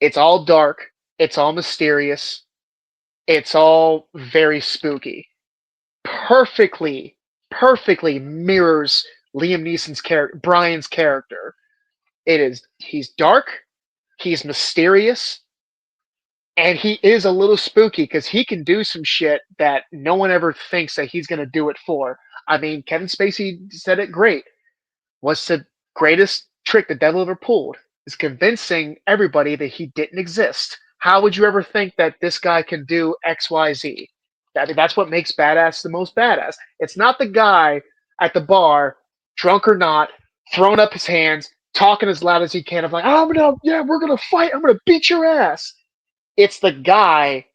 It's all dark. It's all mysterious. It's all very spooky. Perfectly, perfectly mirrors Liam Neeson's character, Brian's character. He's dark, he's mysterious, and he is a little spooky because he can do some shit that no one ever thinks that he's gonna do it for. I mean, Kevin Spacey said it great. What's the greatest trick the devil ever pulled? Is convincing everybody that he didn't exist. How would you ever think that this guy can do XYZ? That's what makes badass the most badass. It's not the guy at the bar, drunk or not, throwing up his hands, talking as loud as he can of like, oh, we're gonna fight, I'm gonna beat your ass. It's the guy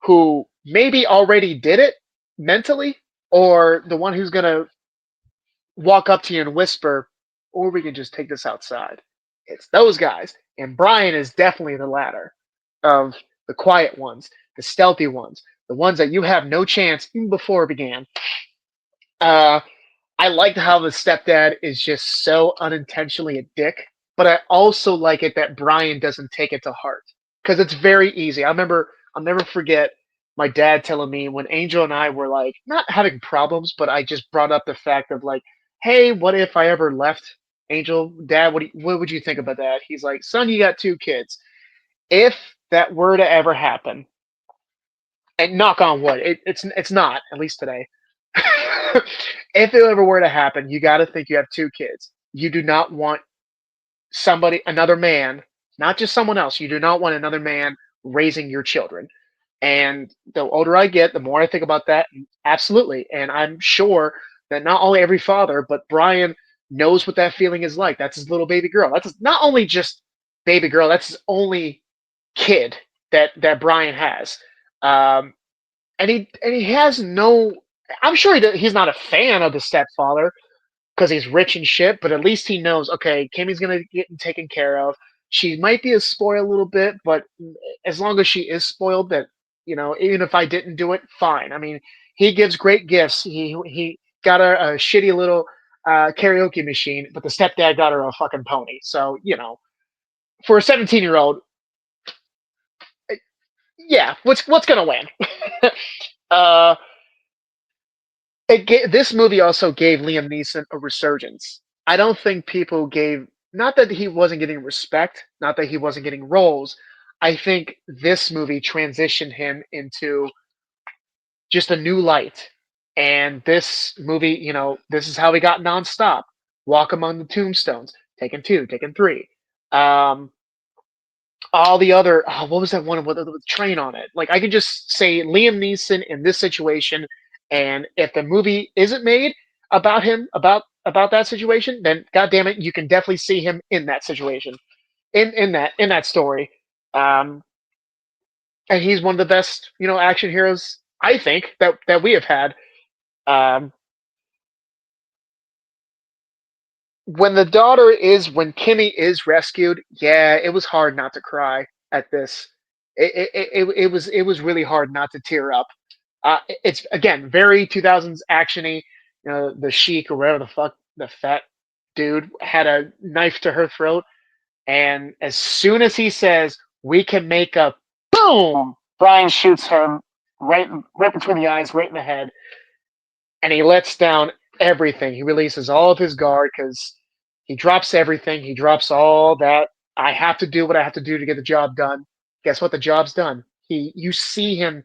who maybe already did it mentally, or the one who's gonna walk up to you and whisper, or we can just take this outside. It's those guys. And Brian is definitely the latter of the quiet ones, the stealthy ones, the ones that you have no chance even before it began. Uh, I liked how the stepdad is just so unintentionally a dick, but I also like it that Brian doesn't take it to heart because it's very easy. I'll never forget my dad telling me when Angel and I were like not having problems, but I just brought up the fact of like, hey, what if I ever left Angel? Dad, what would you think about that? He's like, son, you got two kids. If that were to ever happen, and knock on wood, it's not at least today. If it ever were to happen, you got to think you have two kids. You do not want another man, not just someone else. You do not want another man raising your children. And the older I get, the more I think about that. Absolutely. And I'm sure that not only every father, but Brian knows what that feeling is like. That's his little baby girl. That's not only just baby girl, that's his only kid that Brian has. Um, and he has no. I'm sure he's not a fan of the stepfather because he's rich and shit. But at least he knows. Okay, Kimmy's gonna get taken care of. She might be a spoiled a little bit, but as long as she is spoiled, that even if I didn't do it, fine. I mean, he gives great gifts. He got a shitty little karaoke machine, but the stepdad got her a fucking pony. So for a 17-year-old, yeah, what's gonna win? uh, this movie also gave Liam Neeson a resurgence. I don't think people gave, not that he wasn't getting respect, not that he wasn't getting roles. I think this movie transitioned him into just a new light. And this movie, this is how he got nonstop. Walk Among the Tombstones, Taken 2, Taken 3. Um, all the other, what was that one with the train on it? Like I could just say Liam Neeson in this situation, and if the movie isn't made about him, about that situation, then god damn it, you can definitely see him in that situation, in that story. Um, and he's one of the best, action heroes I think that we have had. Um, when Kimmy is rescued, yeah, it was hard not to cry at this. It was really hard not to tear up. It's again very 2000s actiony. The Sheik or whatever the fuck the fat dude had a knife to her throat, and as soon as he says we can make a boom, Brian shoots him right between the eyes, right in the head, and he lets down everything. He releases all of his guard because he drops everything. He drops all that. I have to do what I have to do to get the job done. Guess what? The job's done. You see him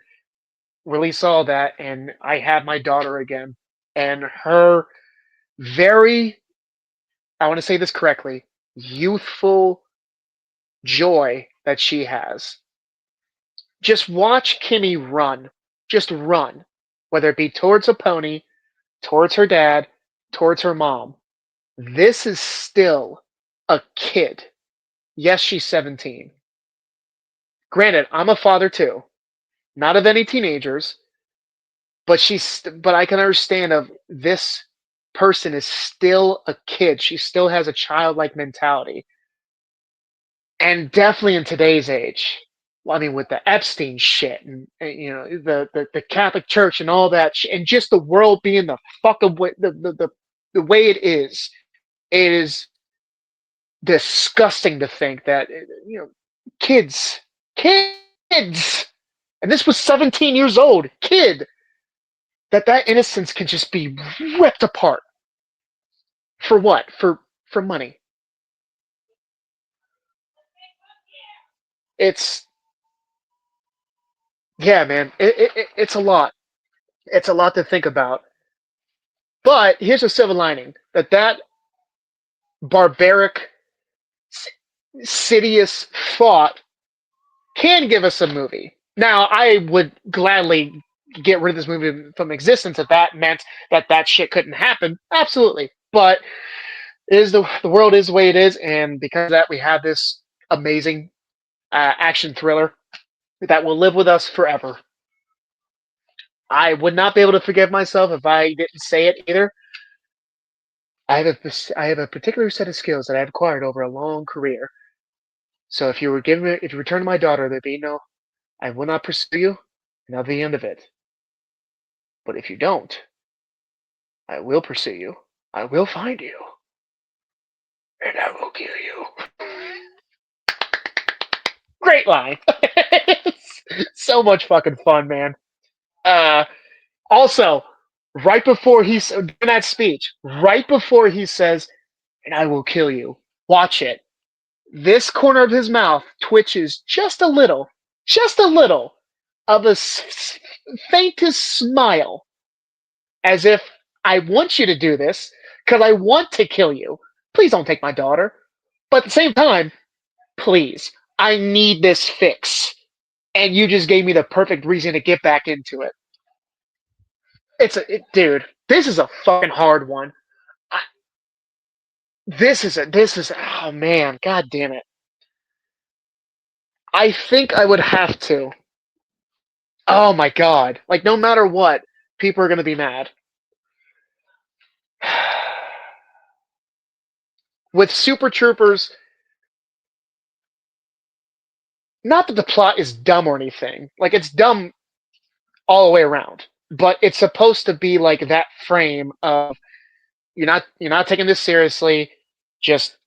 release all that, and I have my daughter again. And her very, I want to say this correctly, youthful joy that she has. Just watch Kimmy run. Just run. Whether it be towards a pony, towards her dad, towards her mom. This is still a kid. Yes, she's 17. Granted, I'm a father too. Not of any teenagers, but I can understand of this person is still a kid. She still has a childlike mentality. And definitely in today's age, well, I mean, with the Epstein shit and the Catholic Church and all that, and just the world being the fuck of the way it is disgusting to think that kids, kids, and this was 17 years old, kid, that innocence can just be ripped apart for what? For money. It's yeah, man. It's a lot. It's a lot to think about. But here's a silver lining: that barbaric, insidious thought can give us a movie. Now, I would gladly get rid of this movie from existence if that meant that shit couldn't happen. Absolutely. But the world is the way it is, and because of that, we have this amazing action thriller. that will live with us forever. I would not be able to forgive myself if I didn't say it either. I have a particular set of skills that I've acquired over a long career. So if you return my daughter, there'd be no, I will not pursue you, and that'll be the end of it. But if you don't, I will pursue you. I will find you, and I will kill you. Great line. So much fucking fun, man. Uh, Also, right before he's in that speech, right before he says, "And I will kill you," watch it. This corner of his mouth twitches just a little, of the faintest smile, as if I want you to do this because I want to kill you. Please don't take my daughter. But at the same time, please, I need this fix. And you just gave me the perfect reason to get back into it. Dude, this is a fucking hard one. I, oh man, god damn it. I think I would have to. Oh my god. Like, no matter what, people are going to be mad. With Super Troopers, not that the plot is dumb or anything. Like, it's dumb all the way around. But it's supposed to be like that frame of you're not taking this seriously. Just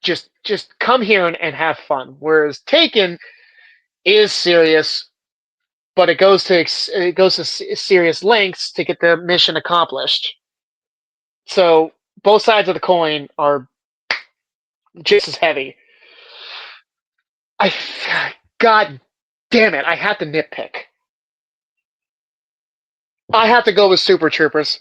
just come here and have fun. Whereas Taken is serious, but it goes to serious lengths to get the mission accomplished. So both sides of the coin are just as heavy. I God damn it, I have to nitpick. I have to go with Super Troopers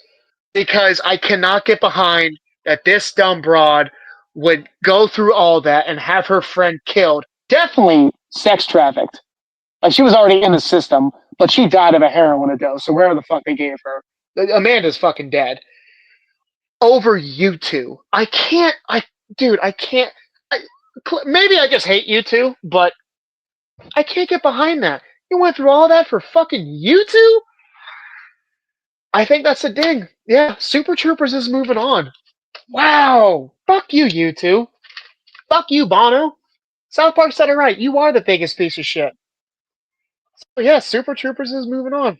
because I cannot get behind that this dumb broad would go through all that and have her friend killed. Definitely sex trafficked. Like, she was already in the system, but she died of a heroin overdose. So wherever the fuck they gave her, Amanda's fucking dead. Over you two, I can't. Dude, I can't. I, Maybe I just hate you two, but I can't get behind that. You went through all that for fucking you two? I think that's a dig. Yeah, Super Troopers is moving on. Wow. Fuck you, you two. Fuck you, Bono. South Park said it right. You are the biggest piece of shit. So yeah, Super Troopers is moving on.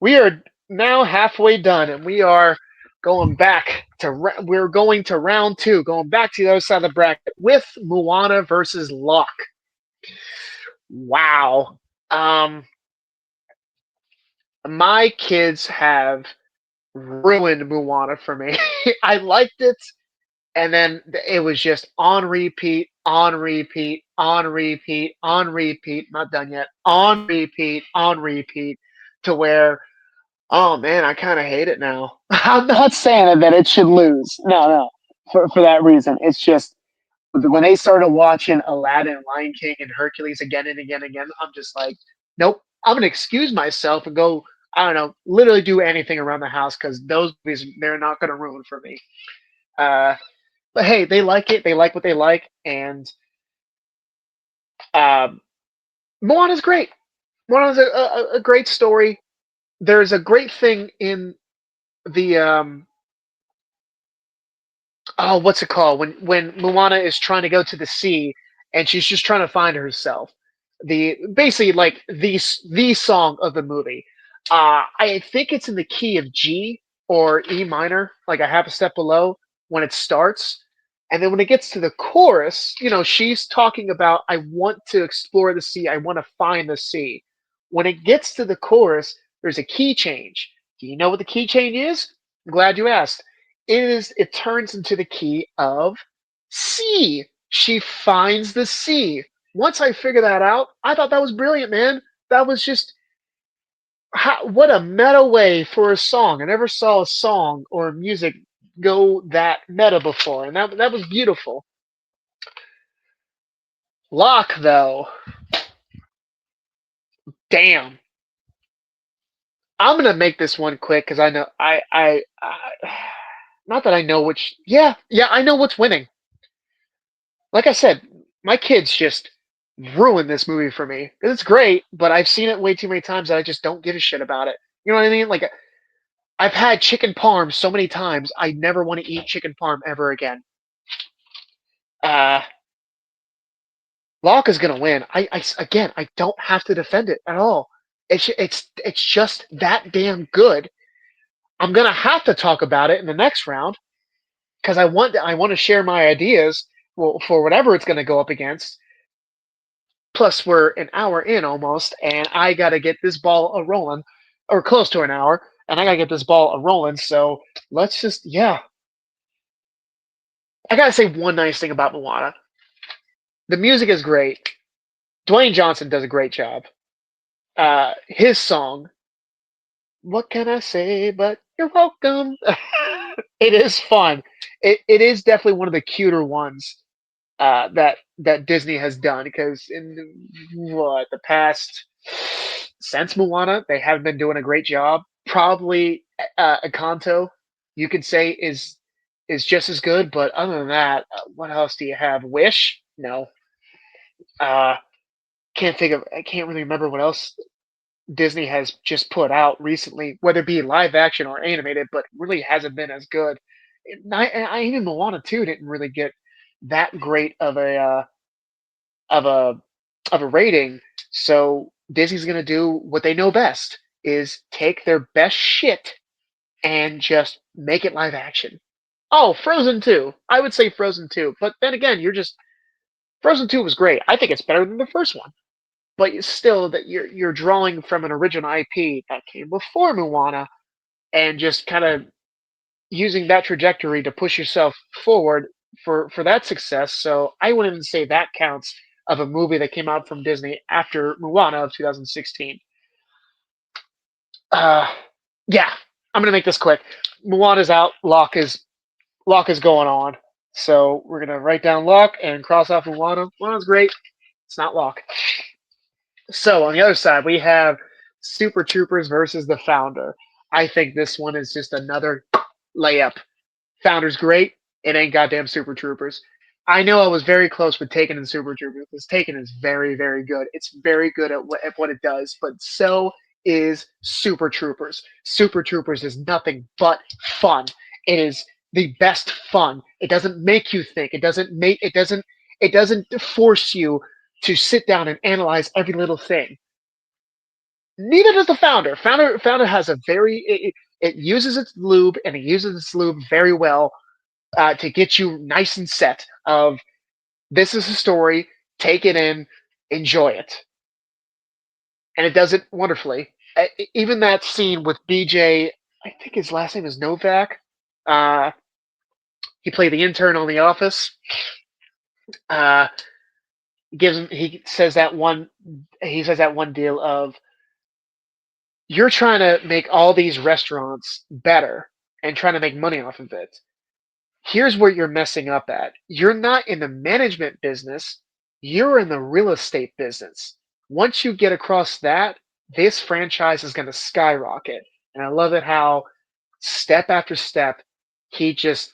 We are now halfway done, and we're going to round two, going back to the other side of the bracket with Moana versus Locke. Wow. Um, my kids have ruined Moana for me. I liked it, and then it was just on repeat, on repeat, on repeat, on repeat. Not done yet. On repeat, to where, oh man, I kind of hate it now. I'm not saying that it should lose. No, no. For that reason, it's just when they started watching Aladdin, Lion King, and Hercules again and again and again, I'm just like, nope. I'm gonna excuse myself and go. I don't know, literally do anything around the house because those movies they're not gonna ruin for me. Uh, but hey, they like it. They like what they like, and um, Moana's great. Moana's a great story. There's a great thing in the oh, what's it called when Moana is trying to go to the sea and she's just trying to find herself. The basically like the song of the movie. I think it's in the key of G or E minor, like a half a step below when it starts. And then when it gets to the chorus, she's talking about I want to explore the sea, I want to find the sea. When it gets to the chorus, there's a key change. Do you know what the key change is? I'm glad you asked. It turns into the key of C. She finds the C. Once I figured that out, I thought that was brilliant, man. That was just what a meta way for a song. I never saw a song or music go that meta before, and that was beautiful. Locke, though, damn. I'm gonna make this one quick because I know not that I know which. Yeah, I know what's winning. Like I said, my kids just ruined this movie for me. It's great, but I've seen it way too many times that I just don't give a shit about it. You know what I mean? Like I've had chicken parm so many times, I never want to eat chicken parm ever again. Uh, Locke is gonna win. Again, I don't have to defend it at all. It's just that damn good. I'm gonna have to talk about it in the next round because I want to share my ideas for whatever it's gonna go up against. Plus, we're an hour in almost, and I gotta get this ball a rolling, or close to an hour, and I gotta get this ball a rolling. So let's just, yeah. I gotta say one nice thing about Moana. The music is great. Dwayne Johnson does a great job. His song, "What Can I Say But You're Welcome." It is fun. It is definitely one of the cuter ones that Disney has done because in what the past since Moana, they have been doing a great job. Probably Encanto, you could say is just as good, but other than that, what else do you have? Wish? No. Uh, I can't really remember what else Disney has just put out recently, whether it be live action or animated, but really hasn't been as good. Even Moana 2 didn't really get that great of a of a rating. So Disney's gonna do what they know best is take their best shit and just make it live action. Oh, Frozen 2. I would say Frozen 2. But then again, Frozen 2 was great. I think it's better than the first one. But still that you're drawing from an original IP that came before Moana and just kind of using that trajectory to push yourself forward for that success. So I wouldn't even say that counts of a movie that came out from Disney after Moana of 2016. Uh, yeah, I'm gonna make this quick. Moana's out. Locke is going on. So we're gonna write down Locke and cross off Moana. Moana's great. It's not Locke. So on the other side, we have Super Troopers versus the Founder. I think this one is just another layup. Founder's great. It ain't goddamn Super Troopers. I know I was very close with Taken and Super Troopers. This Taken is very, very good. It's very good at what it does, but so is Super Troopers. Super Troopers is nothing but fun. It is the best fun. It doesn't make you think. It doesn't force you to sit down and analyze every little thing. Neither does the Founder. Founder has a it uses its lube and it uses its lube very well to get you nice and set of this is a story, take it in, enjoy it. And it does it wonderfully. Even that scene with BJ, I think his last name is Novak. Uh, he played the intern on The Office. Uh, gives him he says that one deal of you're trying to make all these restaurants better and trying to make money off of it. Here's where you're messing up at. You're not in the management business, you're in the real estate business. Once you get across that, this franchise is going to skyrocket. And I love it how step after step, he just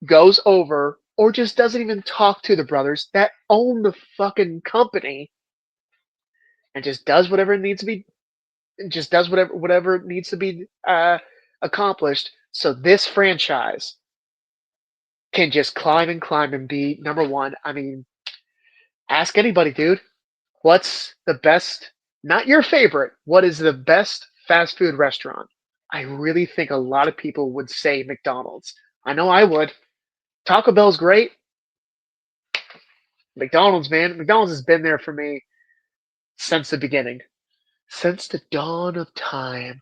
goes over or just doesn't even talk to the brothers that own the fucking company and just does whatever needs to be just does whatever needs to be accomplished so this franchise can just climb and be number one. I mean, ask anybody, dude. What's the best? Not your favorite. What is the best fast food restaurant? I really think a lot of people would say McDonald's. I know I would. Taco Bell's great. McDonald's, man. McDonald's has been there for me since the beginning, since the dawn of time.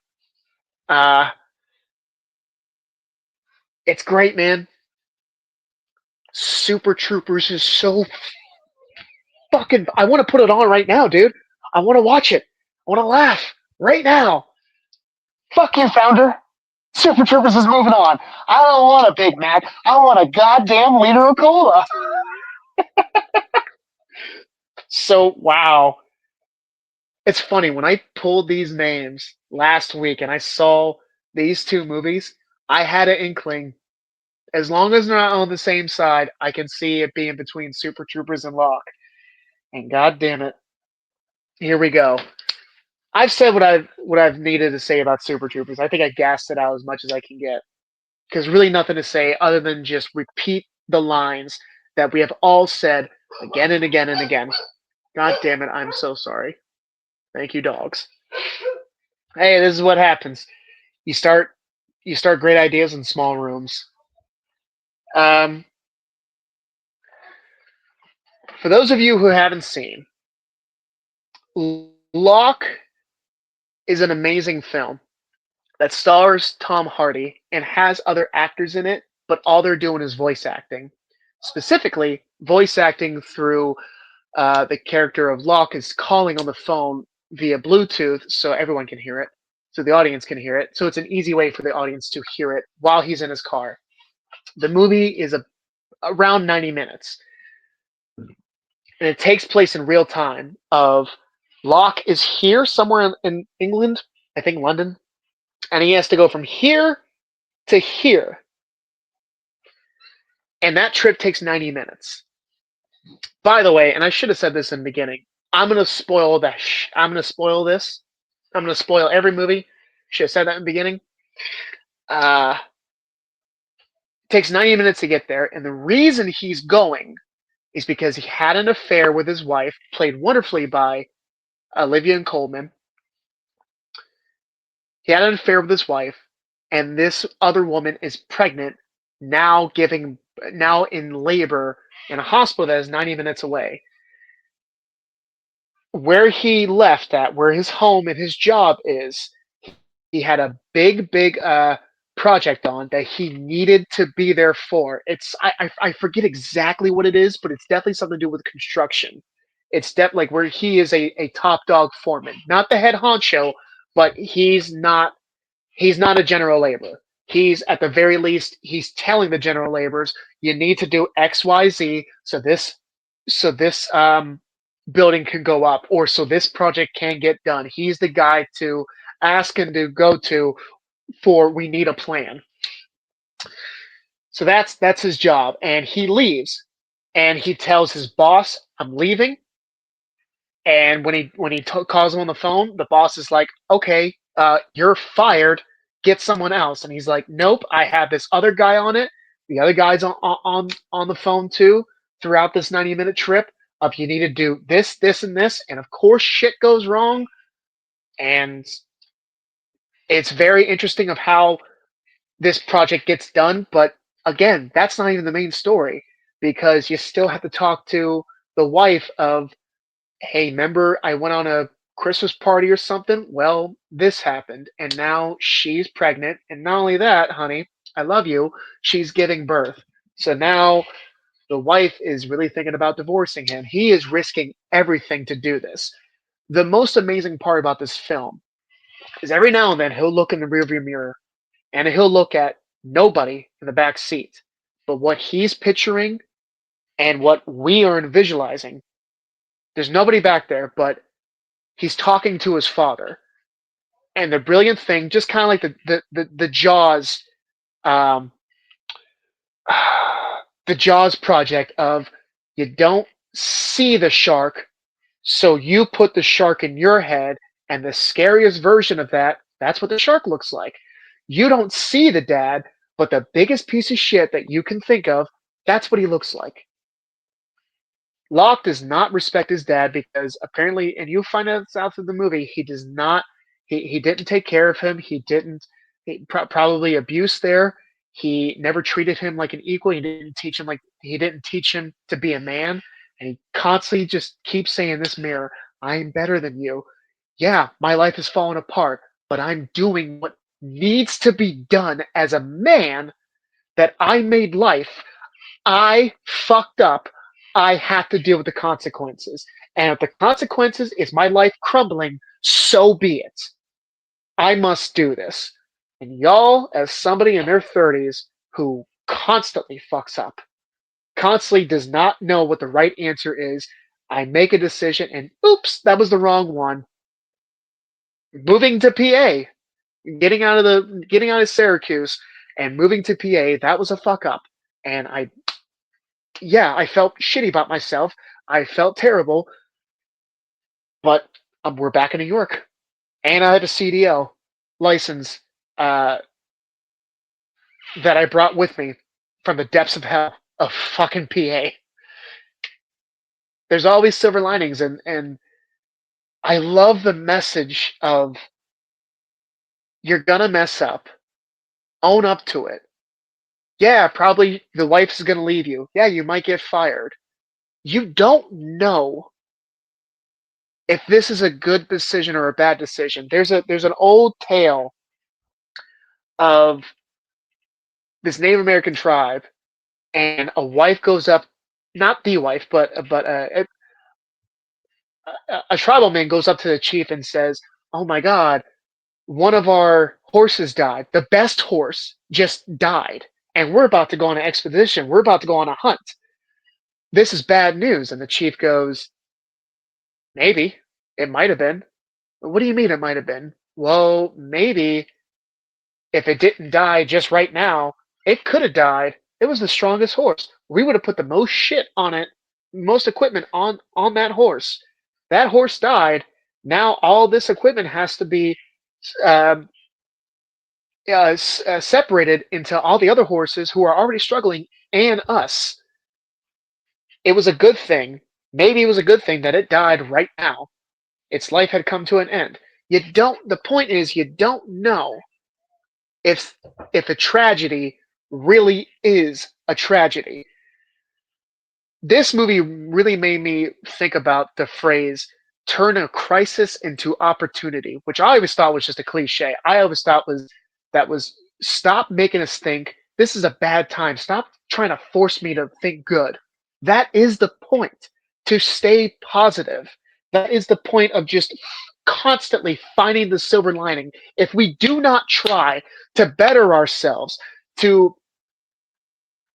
Uh, it's great, man. Super Troopers is so fucking. I want to put it on right now, dude. I want to watch it. I want to laugh right now. Fuck you, Founder. Super Troopers is moving on. I don't want a Big Mac. I want a goddamn liter of cola. So, wow. It's funny. When I pulled these names last week and I saw these two movies, I had an inkling. As long as they're not on the same side, I can see it being between Super Troopers and Locke. And god damn it, here we go. I've said what I've needed to say about Super Troopers. I think I gassed it out as much as I can get. Because really nothing to say other than just repeat the lines that we have all said again and again and again. God damn it, I'm so sorry. Thank you, dogs. Hey, this is what happens. You start you start great ideas in small rooms. Um, for those of you who haven't seen, Locke is an amazing film that stars Tom Hardy and has other actors in it, but all they're doing is voice acting. Specifically, voice acting through the character of Locke is calling on the phone via Bluetooth so everyone can hear it, so the audience can hear it. So it's an easy way for the audience to hear it while he's in his car. The movie is around 90 minutes, and it takes place in real time. Of Locke is here somewhere in England, I think London, and he has to go from here to here, and that trip takes 90 minutes. By the way, and I should have said this in the beginning, I'm gonna spoil that. I'm gonna spoil this. I'm gonna spoil every movie. Should have said that in the beginning. Uh, it takes 90 minutes to get there, and the reason he's going is because he had an affair with his wife, played wonderfully by Olivia Colman. He had an affair with his wife, and this other woman is pregnant, now in labor in a hospital that is 90 minutes away. Where he left at, where his home and his job is, he had a big project on that he needed to be there for. I forget exactly what it is, but it's definitely something to do with construction. It's like where he is a top dog foreman, not the head honcho, but he's not a general laborer. He's at the very least he's telling the general laborers you need to do X Y Z so this building can go up, or so this project can get done. He's the guy to ask and to go to for we need a plan. So that's his job, and he leaves, and he tells his boss, "I'm leaving." And when he calls him on the phone, the boss is like, "Okay, you're fired. Get someone else." And he's like, "Nope, I have this other guy on it. The other guy's on the phone too throughout this 90-minute trip. You need to do this, this, and this." And of course, shit goes wrong, and it's very interesting of how this project gets done. But again, that's not even the main story because you still have to talk to the wife of, hey, remember I went on a Christmas party or something? Well, this happened, and now she's pregnant. And not only that, honey, I love you, she's giving birth. So now the wife is really thinking about divorcing him. He is risking everything to do this. The most amazing part about this film is every now and then he'll look in the rearview mirror and he'll look at nobody in the back seat. But what he's picturing and what we are visualizing, there's nobody back there, but he's talking to his father. And the brilliant thing, just kind of like the Jaws, um, the Jaws project of you don't see the shark, so you put the shark in your head, and the scariest version of that's what the shark looks like. You don't see the dad, but the biggest piece of shit that you can think of, that's what he looks like. Locke does not respect his dad because apparently, and you'll find out through the movie, he does not. He didn't take care of him. He didn't. Probably abuse there. He never treated him like an equal. He didn't teach him to be a man. And he constantly just keeps saying in this mirror, "I'm better than you. Yeah, my life has fallen apart, but I'm doing what needs to be done as a man that I made life. I fucked up. I have to deal with the consequences. And if the consequences is my life crumbling, so be it. I must do this." And y'all, as somebody in their 30s who constantly fucks up, constantly does not know what the right answer is, I make a decision and oops, that was the wrong one. Moving to PA, getting out of Syracuse and moving to PA, that was a fuck up. And I felt shitty about myself. I felt terrible, but we're back in New York, and I have a CDL license uh, that I brought with me from the depths of hell of fucking PA. There's always silver linings, and I love the message of you're gonna mess up, own up to it. Yeah, probably the wife is gonna leave you. Yeah, you might get fired. You don't know if this is a good decision or a bad decision. There's an old tale of this Native American tribe, and a wife goes up, not the wife, but a tribal man goes up to the chief and says, "Oh my God, one of our horses died. The best horse just died, and we're about to go on an expedition. We're about to go on a hunt. This is bad news." And the chief goes, "Maybe it might have been." "What do you mean it might have been?" "Well, maybe if it didn't die just right now, it could have died. It was the strongest horse. We would have put the most shit on it, most equipment on that horse. That horse died. Now all this equipment has to be um, separated into all the other horses who are already struggling and us. It was a good thing. Maybe it was a good thing that it died right now. Its life had come to an end. You don't. The point is, you don't know if a tragedy really is a tragedy. This movie really made me think about the phrase "turn a crisis into opportunity," which I always thought was just a cliche. I always thought was stop making us think this is a bad time. Stop trying to force me to think good. That is the point, to stay positive. That is the point of just constantly finding the silver lining. If we do not try to better ourselves, to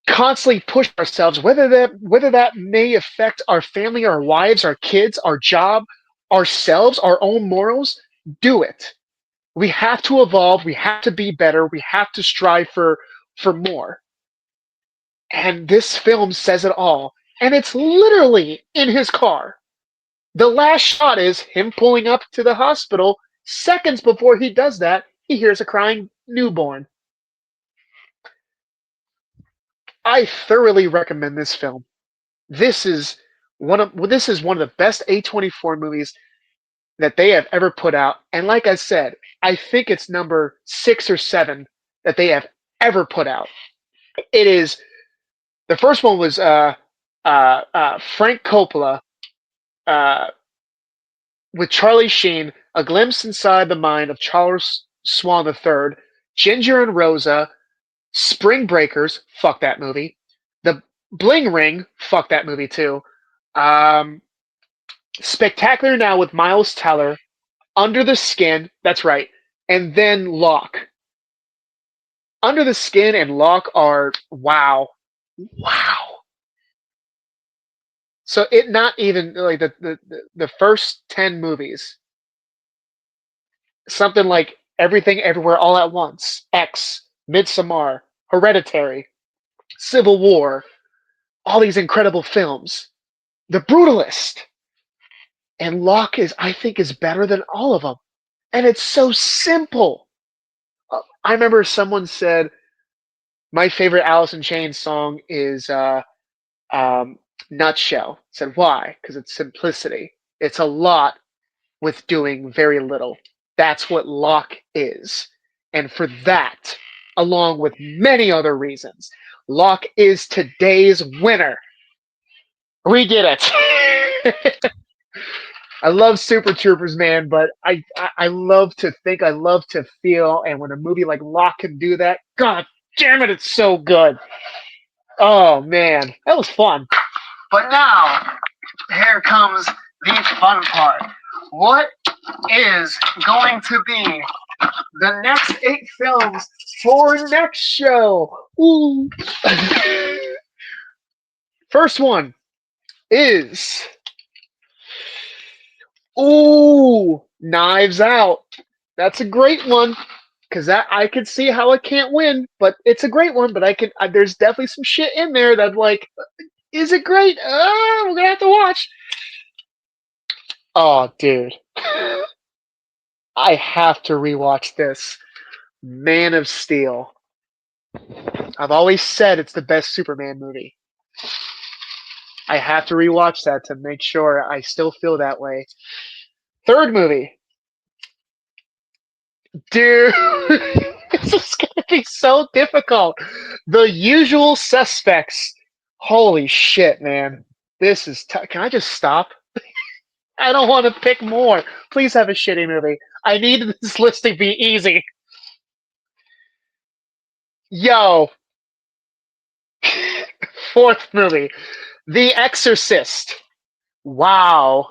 constantly push ourselves, whether that may affect our family, our wives, our kids, our job, ourselves, our own morals, do it. We have to evolve, we have to be better, we have to strive for more. And this film says it all. And it's literally in his car. The last shot is him pulling up to the hospital. Seconds before he does that, he hears a crying newborn. I thoroughly recommend this film. This is one of the best A24 movies that they have ever put out. And like I said, I think it's number 6 or 7 that they have ever put out. It is the first one was Frank Coppola uh, with Charlie Sheen, A Glimpse Inside the Mind of Charles Swan III, Ginger and Rosa, Spring Breakers, fuck that movie. The Bling Ring, fuck that movie too. Um, Spectacular Now with Miles Teller, Under the Skin, that's right, and then Locke. Under the Skin and Locke are wow, wow. So it not even like the first 10 movies, something like Everything Everywhere All at Once, X, Midsommar, Hereditary, Civil War, all these incredible films. The Brutalist, and Locke is I think is better than all of them, and it's so simple. I remember someone said my favorite Alice in Chains song is um, Nutshell. I said why? Because it's simplicity. It's a lot with doing very little. That's what Locke is, and for that, along with many other reasons, Locke is today's winner. We did it. I love Supertroopers, man, but I love to think, I love to feel, and when a movie like Locke can do that, god damn it, it's so good. Oh man, that was fun. But now, here comes the fun part. What is going to be the next 8 films for next show? Ooh. First one is Knives Out. That's a great one because that I could see how it can't win, but it's a great one. But there's definitely some shit in there that like Is it great? We're gonna have to watch. Oh, dude, I have to rewatch this. Man of Steel. I've always said it's the best Superman movie. I have to rewatch that to make sure I still feel that way. Third movie, dude, this is gonna be so difficult. The Usual Suspects. Holy shit, man! This is. Can I just stop? I don't want to pick more. Please have a shitty movie. I need this list to be easy. Yo, fourth movie, The Exorcist. Wow,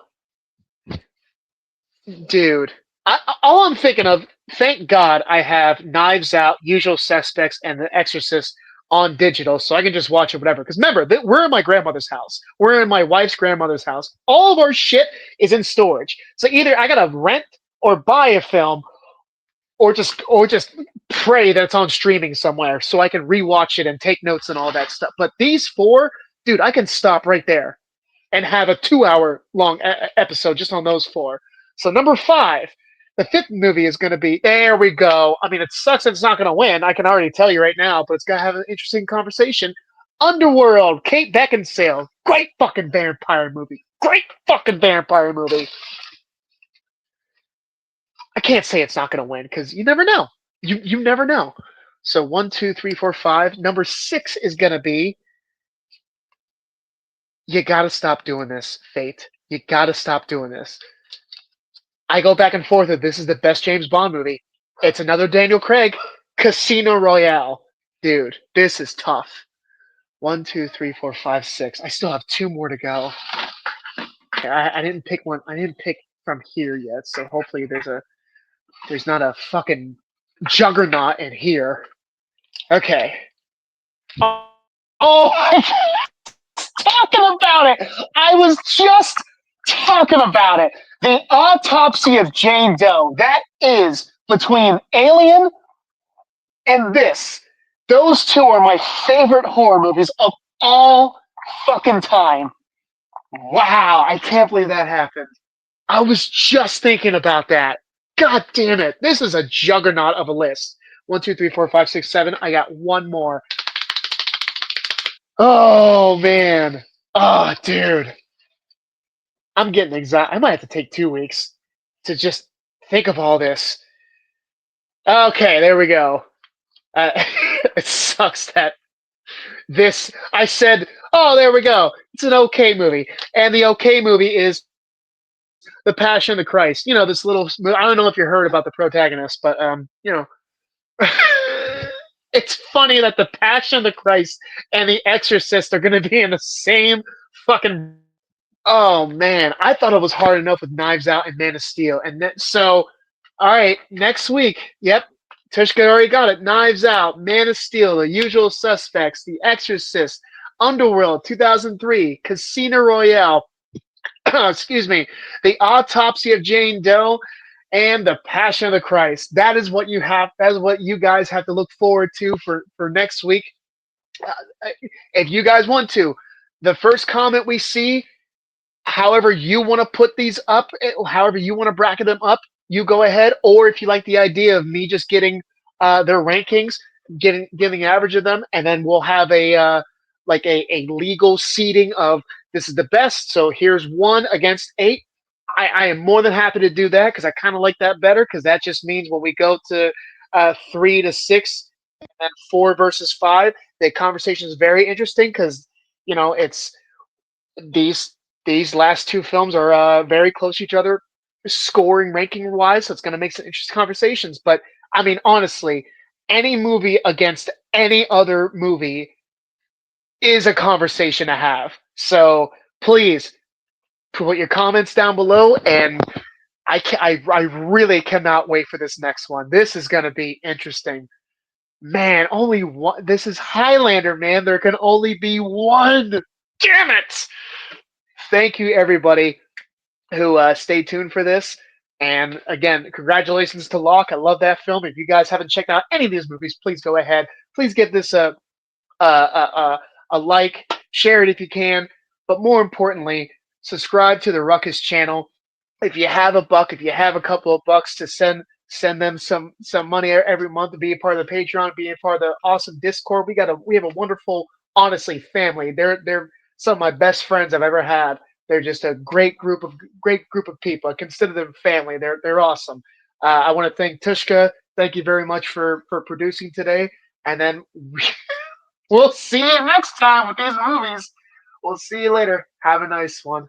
dude. All I'm thinking of, thank God I have Knives Out, Usual Suspects, and The Exorcist on digital, so I can just watch it whatever. Because remember, we're in my grandmother's house. We're in my wife's grandmother's house. All of our shit is in storage. So either I gotta rent or buy a film, or just pray that it's on streaming somewhere so I can rewatch it and take notes and all that stuff. But these four, dude, I can stop right there and have a 2 hour long episode just on those four. So number five, the fifth movie is going to be. There we go. I mean, it sucks that it's not going to win. I can already tell you right now, but it's going to have an interesting conversation. Underworld, Kate Beckinsale, great fucking vampire movie. Great fucking vampire movie. I can't say it's not going to win because you never know. You never know. So 1, 2, 3, 4, 5. Number 6 is going to be. You got to stop doing this, Fate. You got to stop doing this. I go back and forth if this is the best James Bond movie. It's another Daniel Craig, Casino Royale. Dude, this is tough. 1, 2, 3, 4, 5, 6. I still have 2 more to go. Okay, I didn't pick one. I didn't pick from here yet, so hopefully there's not a fucking juggernaut in here. Okay. Oh, talking about it. I was just talking about it. The Autopsy of Jane Doe. That is between Alien and this. Those two are my favorite horror movies of all fucking time. Wow, I can't believe that happened. I was just thinking about that. God damn it. This is a juggernaut of a list. 1, 2, 3, 4, 5, 6, 7. I got one more. Oh, man. Oh, dude. I'm getting excited. I might have to take 2 weeks to just think of all this. Okay, there we go. It sucks that I said, oh, there we go. It's an okay movie. And the okay movie is The Passion of the Christ. You know, this little, I don't know if you heard about the protagonist, but, it's funny that The Passion of the Christ and The Exorcist are going to be in the same fucking. Oh man, I thought it was hard enough with Knives Out and Man of Steel, and so, all right, next week. Yep, Tushka already got it. Knives Out, Man of Steel, The Usual Suspects, The Exorcist, Underworld, 2003, Casino Royale. Excuse me, The Autopsy of Jane Doe, and The Passion of the Christ. That is what you have. That is what you guys have to look forward to for next week. If you guys want to, the first comment we see. However you want to put these up, however you want to bracket them up, you go ahead. Or if you like the idea of me just getting their rankings, giving the average of them, and then we'll have like a legal seating of this is the best. So here's 1 against 8. I am more than happy to do that because I kind of like that better because that just means when we go to 3 to 6 and 4 versus 5, the conversation is very interesting because it's these last 2 films are very close to each other, scoring ranking wise. So it's going to make some interesting conversations. But I mean, honestly, any movie against any other movie is a conversation to have. So please put your comments down below, and I really cannot wait for this next one. This is going to be interesting. Man, only one. This is Highlander, man. There can only be one. Damn it! Thank you, everybody who stayed tuned for this. And again, congratulations to Locke. I love that film. If you guys haven't checked out any of these movies, please go ahead. Please give this a like. Share it if you can, but more importantly, subscribe to the Ruckus channel. If you have a buck, if you have a couple of bucks to send them some money every month to be a part of the Patreon, be a part of the awesome Discord. We have a wonderful, honestly, family. They're some of my best friends I've ever had. They're just a great group of people. I consider them family. They're awesome. I want to thank Tushka. Thank you very much for producing today. And then we'll see you next time with these movies. We'll see you later. Have a nice one.